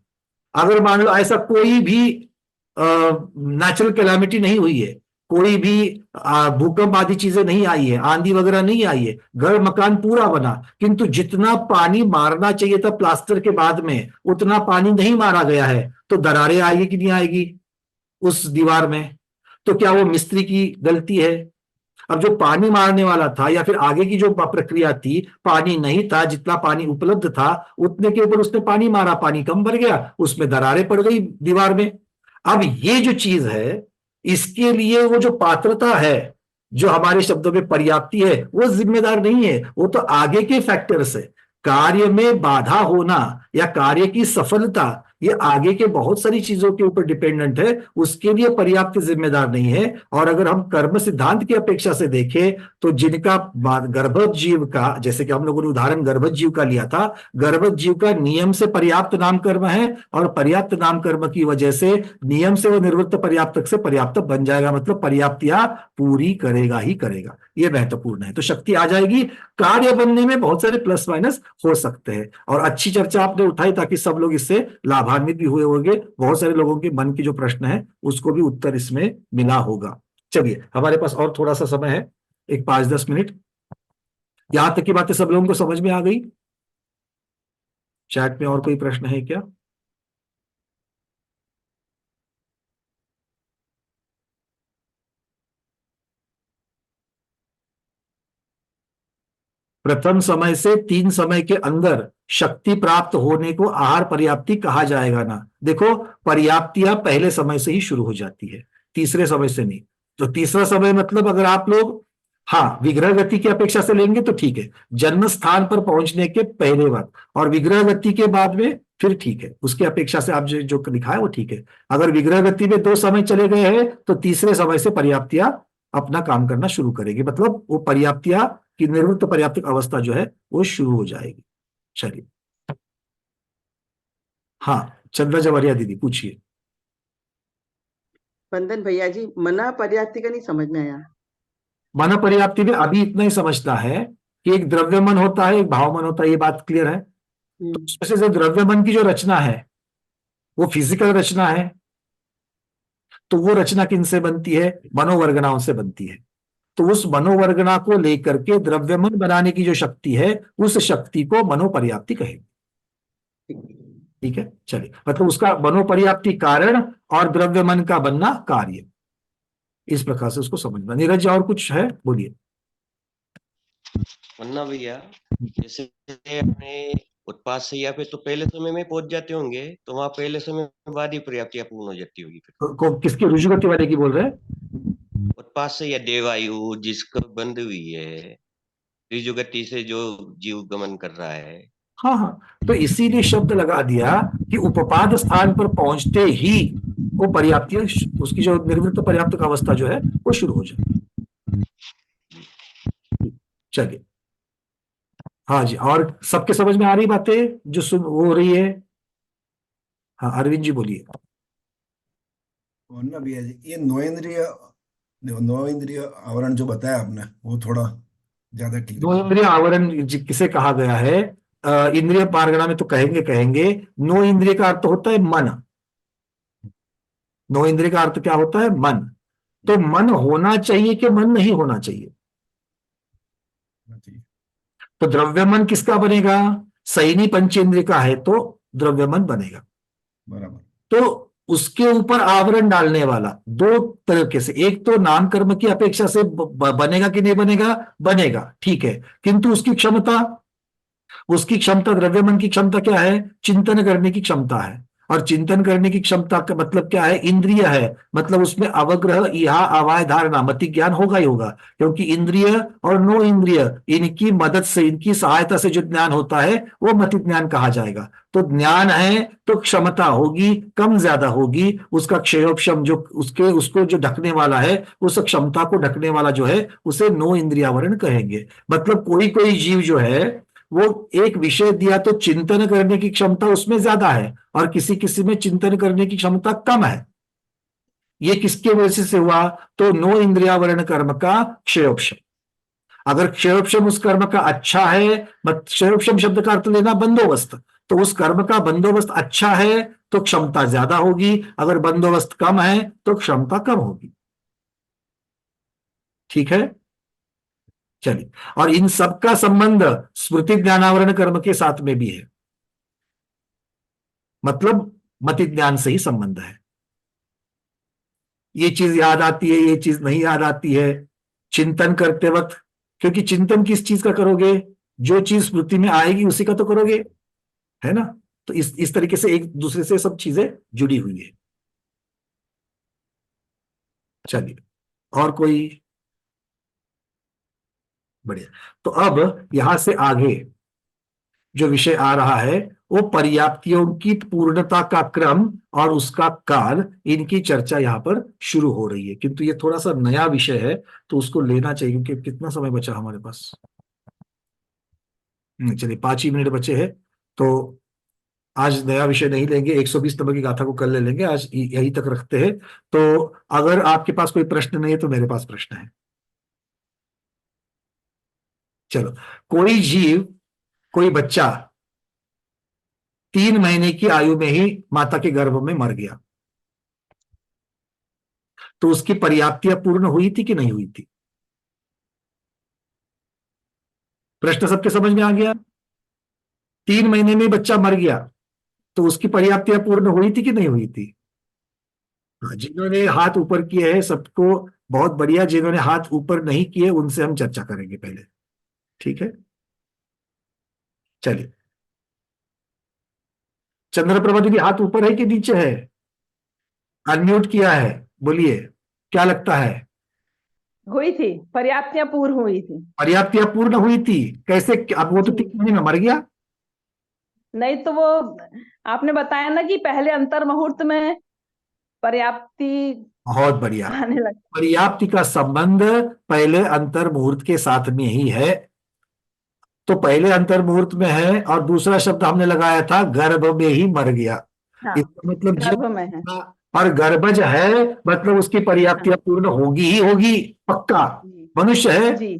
अगर मान लो ऐसा कोई भी नेचुरल कैलामिटी नहीं हुई है, कोई भी भूकंप आदि चीजें नहीं आई है, आंधी वगैरह नहीं आई है, घर मकान पूरा बना, किंतु जितना पानी मारना चाहिए था प्लास्टर के बाद में उतना पानी नहीं मारा गया है, तो दरारें आएगी कि नहीं आएगी उस दीवार में? तो क्या वो मिस्त्री की गलती है? अब जो पानी मारने वाला था या फिर आगे की जो प्रक्रिया थी, पानी नहीं था, जितना पानी उपलब्ध था उतने के ऊपर उसने पानी मारा, पानी कम भर गया, उसमें दरारें पड़ गई दीवार में। अब ये जो चीज है, इसके लिए वो जो पात्रता है, जो हमारे शब्दों में पर्याप्ति है, वो जिम्मेदार नहीं है, वो तो आगे के फैक्टर्स है। कार्य में बाधा होना या कार्य की सफलता, ये आगे के बहुत सारी चीजों के ऊपर डिपेंडेंट है, उसके लिए पर्याप्त जिम्मेदार नहीं है। और अगर हम कर्म सिद्धांत की अपेक्षा से देखें तो जिनका गर्भस्थ जीव का, जैसे कि हम लोगों ने उदाहरण गर्भस्थ जीव का लिया था, गर्भस्थ जीव का नियम से पर्याप्त नाम कर्म है और पर्याप्त नाम कर्म की वजह से नियम से वो निवृत्त पर्याप्तक से पर्याप्त बन जाएगा, मतलब पर्याप्तियां पूरी करेगा ही करेगा। ये महत्वपूर्ण है। तो शक्ति आ जाएगी, कार्य बनने में बहुत सारे प्लस माइनस हो सकते हैं। और अच्छी चर्चा आपने उठाई ताकि सब लोग इससे लाभान्वित भी हुए होंगे। बहुत सारे लोगों के मन की जो प्रश्न है उसको भी उत्तर इसमें मिला होगा। चलिए, हमारे पास और थोड़ा सा समय है, एक 5-10 मिनट। यहां तक की बातें सब लोगों को समझ में आ गई? चैट में और कोई प्रश्न है क्या? प्रथम समय से 3 समय के अंदर शक्ति प्राप्त होने को आहार पर्याप्ति कहा जाएगा ना। देखो, पर्याप्तियां पहले समय से ही शुरू हो जाती है, तीसरे समय से नहीं। तो तीसरा समय मतलब अगर आप लोग हाँ विग्रह गति की अपेक्षा से लेंगे तो ठीक है, जन्म स्थान पर पहुंचने के पहले वक्त, और विग्रह गति के बाद में फिर ठीक है, उसकी अपेक्षा से आप जो लिखा है वो ठीक है। अगर विग्रह गति में 2 समय चले गए हैं तो तीसरे समय से पर्याप्तियां अपना काम करना शुरू करेगी, मतलब वो पर्याप्तियां की निवृत्त पर्याप्तिक अवस्था जो है वो शुरू हो जाएगी। चलिए, हाँ चंद्रा जवारिया दीदी पूछिए। बंधन भैया जी, मना पर्याप्ति का नहीं समझ में आया। मना पर्याप्ति में अभी इतना ही समझना है कि एक द्रव्य मन होता है, एक भाव मन होता है, ये बात क्लियर है। तो उसमें से जो द्रव्य मन की जो रचना है वो फिजिकल रचना है, तो वो रचना किनसे बनती है? मनोवर्गनाओं से बनती है। तो उस मनोवर्गना को लेकर के द्रव्यमन बनाने की जो शक्ति है, उस शक्ति को मनोपर्याप्ति कहेंगे। ठीक है, चलिए, मतलब उसका मनोपर्याप्ति कारण और द्रव्यमन का बनना कार्य, इस प्रकार से उसको समझना। नीरज जी और कुछ है, बोलिए। वरना भैया जैसे अपने उत्पाद से या फिर तो पहले समय में पहुंच जाते होंगे, तो वहां पहले समय बाद ही पर्याप्तियां पूर्ण हो जाती होगी फिर। किसकी रुजुगति वाले की बोल रहे हैं? उत्पाद से या देवायु जिसको बंध हुई है, ऋजुगति से जो जीव गमन कर रहा है। हाँ हाँ, तो इसीलिए शब्द लगा दिया कि उपपाद स्थान पर पहुंचते ही वो पर्याप्ति, उसकी जो निर्वृत्त पर्याप्त अवस्था जो है वो शुरू हो जाए। चलिए, हाँ जी, और सबके समझ में आ रही बातें जो सुन हो रही है? हाँ अरविंद जी बोलिए। ना भैया जी, ये नौ इंद्रिय आवरण जो बताया आपने वो थोड़ा ज्यादा क्लियर। 9 इंद्रिय आवरण किसे कहा गया है? इंद्रिय पारगणा में तो कहेंगे 9 इंद्रिय का अर्थ होता है मन। 9 इंद्रिय का अर्थ क्या होता है? मन। तो मन होना चाहिए कि मन नहीं होना चाहिए? तो द्रव्यमन किसका बनेगा? सैनी पंचेंद्रिय का है तो द्रव्यमन बनेगा। बराबर। तो उसके ऊपर आवरण डालने वाला 2 तरीके से, एक तो नाम कर्म की अपेक्षा से बनेगा कि नहीं बनेगा? बनेगा, ठीक है, किंतु उसकी क्षमता द्रव्यमन की क्षमता क्या है? चिंतन करने की क्षमता है। और चिंतन करने की क्षमता का मतलब क्या है? इंद्रिय है, मतलब उसमें अवग्रह, इहा, अवाय, धारणा, मति ज्ञान होगा ही होगा, क्योंकि इंद्रिय और 9 इंद्रिय, इनकी मदद से, इनकी सहायता से जो ज्ञान होता है वो मति ज्ञान कहा जाएगा। तो ज्ञान है तो क्षमता होगी, कम ज्यादा होगी, उसका क्षयोपशम जो उसको जो ढकने वाला है, उस क्षमता को ढकने वाला जो है उसे 9 इंद्रियावरण कहेंगे। मतलब कोई जीव जो है वो एक विषय दिया तो चिंतन करने की क्षमता उसमें ज्यादा है और किसी में चिंतन करने की क्षमता कम है। ये किसके वजह से हुआ? तो 9 इंद्रियावरण कर्म का क्षयोपशम। अगर क्षयोपशम उस कर्म का अच्छा है, क्षयोपशम शब्द का अर्थ लेना बंदोबस्त, तो उस कर्म का बंदोबस्त अच्छा है तो क्षमता ज्यादा होगी, अगर बंदोबस्त कम है तो क्षमता कम होगी। ठीक है, चलिए। और इन सब का संबंध स्मृति ज्ञानावरण कर्म के साथ में भी है, मतलब मति ज्ञान से ही संबंध है। ये चीज याद आती है, ये चीज नहीं याद आती है चिंतन करते वक्त, क्योंकि चिंतन किस चीज का करोगे, जो चीज स्मृति में आएगी उसी का तो करोगे, है ना। तो इस तरीके से एक दूसरे से सब चीजें जुड़ी हुई है। चलिए, और कोई? बढ़िया। तो अब यहां से आगे जो विषय आ रहा है वो पर्याप्तियों की पूर्णता का क्रम और उसका काल, इनकी चर्चा यहां पर शुरू हो रही है। किंतु ये थोड़ा सा नया विषय है तो उसको लेना चाहिए, क्योंकि कितना समय बचा हमारे पास? चलिए 5 ही मिनट बचे हैं, तो आज नया विषय नहीं लेंगे, 120 नंबर की गाथा को कल ले लेंगे, आज यही तक रखते हैं। तो अगर आपके पास कोई प्रश्न नहीं है तो मेरे पास प्रश्न है। चलो, कोई जीव, कोई बच्चा 3 महीने की आयु में ही माता के गर्भ में मर गया, तो उसकी पर्याप्तियां पूर्ण हुई थी कि नहीं हुई थी? प्रश्न सबके समझ में आ गया? 3 महीने में बच्चा मर गया तो उसकी पर्याप्तियां पूर्ण हुई थी कि नहीं हुई थी? जिन्होंने हाथ ऊपर किए हैं सबको बहुत बढ़िया, जिन्होंने हाथ ऊपर नहीं किए उनसे हम चर्चा करेंगे पहले, ठीक है। चलिए, चंद्रप्रभा दीदी हाथ ऊपर है कि नीचे है? अनम्यूट किया है, बोलिए क्या लगता है? हुई थी, पर्याप्तियां पूर्ण हुई थी। पर्याप्तियां पूर्ण हुई थी कैसे? अब वो तो 3 महीने में मर गया। नहीं तो वो आपने बताया ना कि पहले अंतर मुहूर्त में पर्याप्ति बहुत बढ़िया। आने लगा। पर्याप्ति का संबंध पहले अंतर मुहूर्त के साथ में ही है, तो पहले अंतर मुहूर्त में है, और दूसरा शब्द हमने लगाया था गर्भ में ही मर गया। हाँ, इसका मतलब गर्भ में है। और गर्भज है मतलब उसकी पर्याप्तियां पूर्ण होगी ही होगी, पक्का। जी मनुष्य है, जी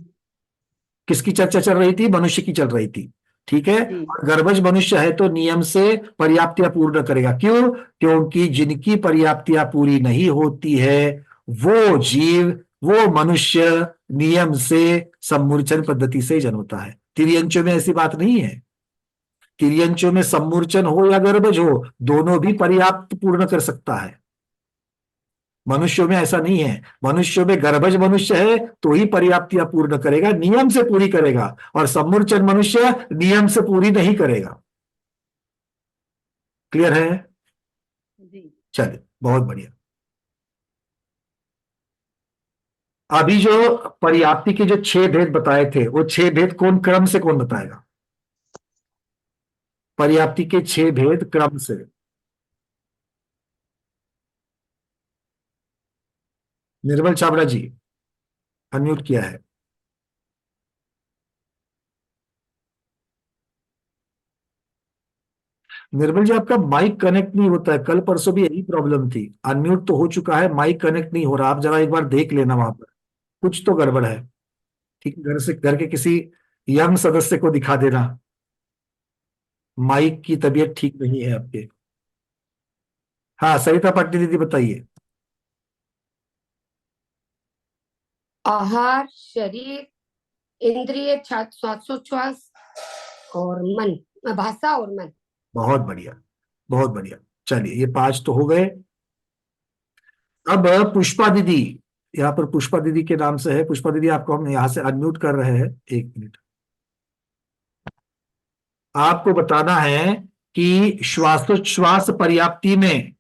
किसकी चर्चा चल रही थी? मनुष्य की चल रही थी, ठीक है। जी। और गर्भज मनुष्य है तो नियम से पर्याप्तियां पूर्ण करेगा। क्यों? क्योंकि जिनकी पर्याप्तियां पूरी नहीं होती है वो जीव, वो मनुष्य नियम से सम्मूर्छन पद्धति से जन्मता है। तिर्यंचों में ऐसी बात नहीं है। तिर्यंचों में सम्मूर्छन हो या गर्भज हो, दोनों भी पर्याप्त पूर्ण कर सकता है। मनुष्यों में ऐसा नहीं है। मनुष्यों में गर्भज मनुष्य है तो ही पर्याप्तियां पूर्ण करेगा, नियम से पूरी करेगा, और सम्मूर्छन मनुष्य नियम से पूरी नहीं करेगा। क्लियर है? जी चलिए, बहुत बढ़िया। अभी जो पर्याप्ति के जो 6 भेद बताए थे, वो 6 भेद कौन क्रम से कौन बताएगा? पर्याप्ति के 6 भेद क्रम से। निर्मल छाबड़ा जी, अनम्यूट किया है। निर्मल जी, आपका माइक कनेक्ट नहीं होता है, कल परसों भी यही प्रॉब्लम थी। अनम्यूट तो हो चुका है, माइक कनेक्ट नहीं हो रहा। आप जरा एक बार देख लेना वहां पर, कुछ तो गड़बड़ है। ठीक है, घर के किसी यंग सदस्य को दिखा देना। माइक की तबीयत ठीक नहीं है आपके। हाँ, सरिता पाटिल दीदी बताइए। आहार, शरीर, इंद्रिय, श्वासोच्छ्वास और मन, भाषा और मन। बहुत बढ़िया, बहुत बढ़िया। चलिए, ये 5 तो हो गए। अब पुष्पा दीदी, यहाँ पर पुष्पा दीदी के नाम से है। पुष्पा दीदी, आपको हम यहाँ से अनम्यूट कर रहे हैं, 1 मिनट। आपको बताना है कि श्वासोच्छ्वास पर्याप्ति में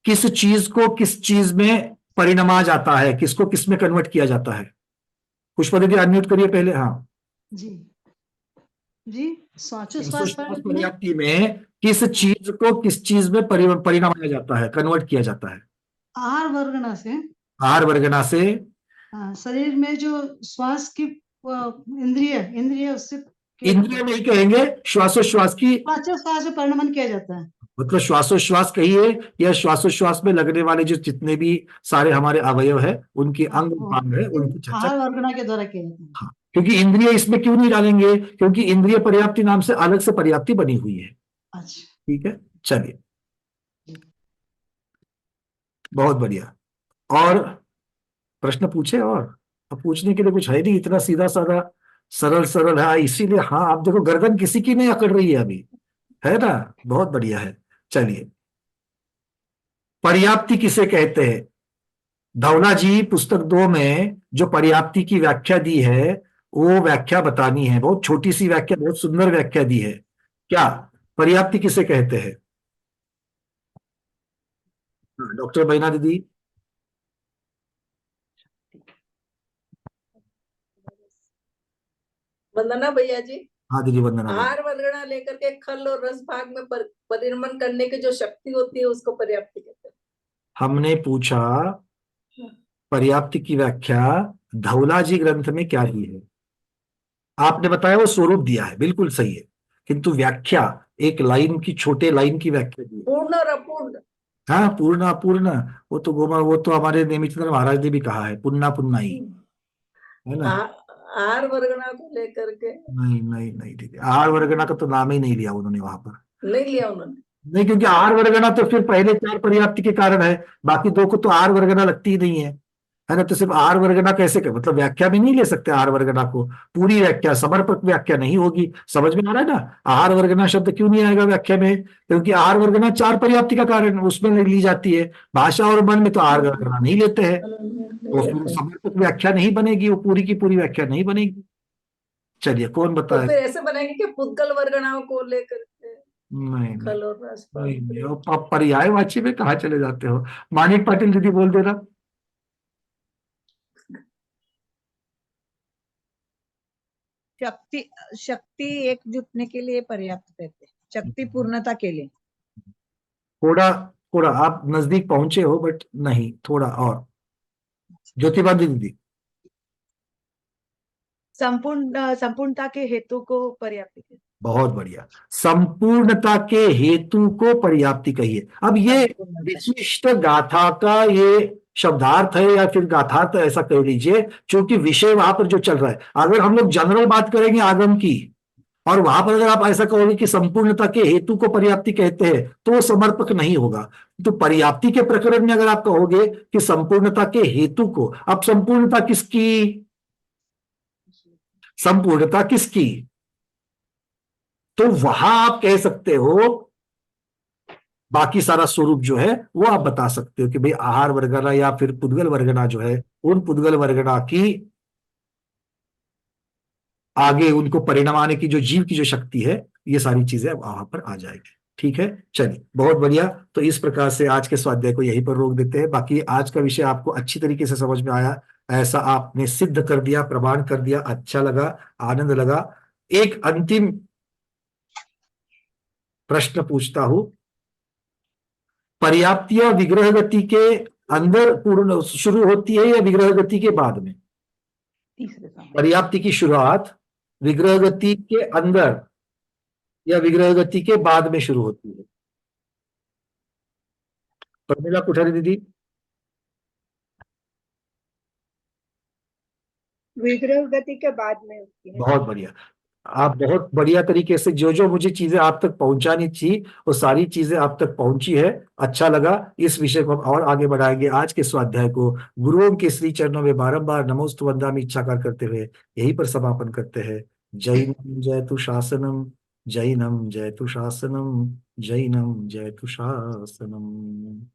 किस चीज को किस चीज में परिणमा जाता है, किसको किस में कन्वर्ट किया जाता है? पुष्पा दीदी अनम्यूट करिए पहले। हाँ जी जी। श्वासोच्छ्वास पर्याप्ति में किस चीज को किस चीज में परिणमाया जाता है, कन्वर्ट किया जाता है? आहार वर्गना से। आहार वर्गना से। शरीर में जो श्वास की इंद्रिय उससे इंद्रिय नहीं कहेंगे, श्वासोच्छ्वास की। श्वास से परिणमन किया जाता है। मतलब श्वासोच्छ्वास कहिए या श्वासोच्छ्वास में लगने वाले जो जितने भी सारे हमारे अवयव है, उनके अंग भाग है, उनकी चर्चा। आहार वर्गना के द्वारा किया जाता है। हाँ, क्योंकि इंद्रिय इसमें क्यों नहीं डालेंगे? क्योंकि इंद्रिय पर्याप्ति नाम से अलग से पर्याप्ति बनी हुई है। अच्छा, ठीक है, चलिए, बहुत बढ़िया। और प्रश्न पूछे और अब पूछने के लिए कुछ है नहीं, इतना सीधा साधा सरल सरल है, इसीलिए हाँ आप देखो गर्दन किसी की नहीं अकड़ रही है अभी, है ना, बहुत बढ़िया है। चलिए, पर्याप्ति किसे कहते हैं? धवला जी पुस्तक 2 में जो पर्याप्ति की व्याख्या दी है वो व्याख्या बतानी है, बहुत छोटी सी व्याख्या, बहुत सुंदर व्याख्या दी है। क्या पर्याप्ति किसे कहते हैं? डॉक्टर बैना दीदी। वंदना भैया जी, हाँ दीदी वंदना दीदी। आहार वर्गना लेकर के खल और रस भाग में परिणमन करने की जो शक्ति होती है उसको पर्याप्ति कहते हैं। हमने पूछा पर्याप्ति की व्याख्या धवला जी ग्रंथ में क्या दी है, आपने बताया वो स्वरूप दिया है, बिल्कुल सही है, किंतु व्याख्या एक लाइन की, छोटे लाइन की व्याख्या दी है। पूर्ण और अपूर्ण। हाँ पूर्ण अपूर्ण, वो तो गोमा, वो तो हमारे नेमिचंद्र महाराज ने भी कहा है, पुन्ना पुन्ना ही, है ना। आहार वर्गना को लेकर के नहीं नहीं नहीं दीदी, आहार वर्गना का तो नाम ही नहीं लिया उन्होंने वहां पर, नहीं लिया उन्होंने। नहीं, क्योंकि आहार वर्गना तो फिर पहले 4 पर्याप्ति के कारण है, बाकी 2 को तो आहार वर्गना लगती ही नहीं है ना। तो सिर्फ आहार वर्गना कैसे कर, मतलब व्याख्या में नहीं ले सकते आहार वर्गना को, पूरी व्याख्या, समर्पक व्याख्या नहीं होगी। समझ में आ रहा है ना, आहार वर्गना शब्द क्यों नहीं आएगा व्याख्या में, क्योंकि आहार वर्गना 4 पर्याप्ति का कारण उसमें ली जाती है, भाषा और मन में तो आहार वर्गना नहीं लेते हैं, तो फिर समर्पक व्याख्या नहीं बनेगी, वो पूरी की पूरी व्याख्या नहीं बनेगी। चलिए कौन तो बताए? फिर ऐसे बनेंगे कि पुद्गल वर्गनाओं को लेकर के नहीं खल और रस भाग। नहीं, वो पर्यायवाची में कहाँ चले जाते हो? मानिक पाटिल दीदी बोल देना। शक्ति शक्ति एक जुटने के लिए पर्याप्त कहते हैं, शक्ति पूर्णता के लिए। थोड़ा थोड़ा आप नजदीक पहुंचे हो, बट नहीं, थोड़ा और। ज्योतिबा दीदी। संपूर्णता के हेतु को पर्याप्ति कहते हैं। बहुत बढ़िया, संपूर्णता के हेतु को पर्याप्ति कहिए। अब ये विशिष्ट गाथा का ये शब्दार्थ है या फिर गाथार्थ ऐसा कह लीजिए, क्योंकि विषय वहां पर जो चल रहा है। अगर हम लोग जनरल बात करेंगे आगम की, और वहां पर अगर आप ऐसा कहोगे कि संपूर्णता के हेतु को पर्याप्ति कहते हैं, तो वो समर्पक नहीं होगा। तो पर्याप्ति के प्रकरण में अगर आप कहोगे कि संपूर्णता के हेतु को, अब संपूर्णता किसकी, संपूर्णता किसकी, तो वहां आप कह सकते हो, बाकी सारा स्वरूप जो है वो आप बता सकते हो कि भाई आहार वर्गना या फिर पुद्गल वर्गना जो है, उन पुद्गल वर्गना की आगे उनको परिणाम आने की जो जीव की जो शक्ति है, ये सारी चीजें अब वहां पर आ जाएगी। ठीक है, चलिए बहुत बढ़िया। तो इस प्रकार से आज के स्वाध्याय को यहीं पर रोक देते हैं। बाकी आज का विषय आपको अच्छी तरीके से समझ में आया, ऐसा आपने सिद्ध कर दिया, प्रमाण कर दिया, अच्छा लगा, आनंद लगा। एक अंतिम प्रश्न पूछता हूं, पर्याप्तियां विग्रह गति के अंदर पूर्ण शुरू होती है या विग्रह गति के बाद में? पर्याप्ति की शुरुआत विग्रह गति के अंदर या विग्रह गति के बाद में शुरू होती है? प्रमिला कुठारी दीदी। विग्रह गति के बाद में होती है। बहुत बढ़िया, आप बहुत बढ़िया तरीके से जो जो मुझे चीजें आप तक पहुंचानी थी वो सारी चीजें आप तक पहुंची है। अच्छा लगा, इस विषय को हम और आगे बढ़ाएंगे। आज के स्वाध्याय को गुरुओं के श्री चरणों में बारंबार नमोस्तु वंदामि इच्छाकार करते हुए यहीं पर समापन करते हैं। जैनम जयतु शासनम, जैनम जयतु शासनम, जैनम जयतु शासनम।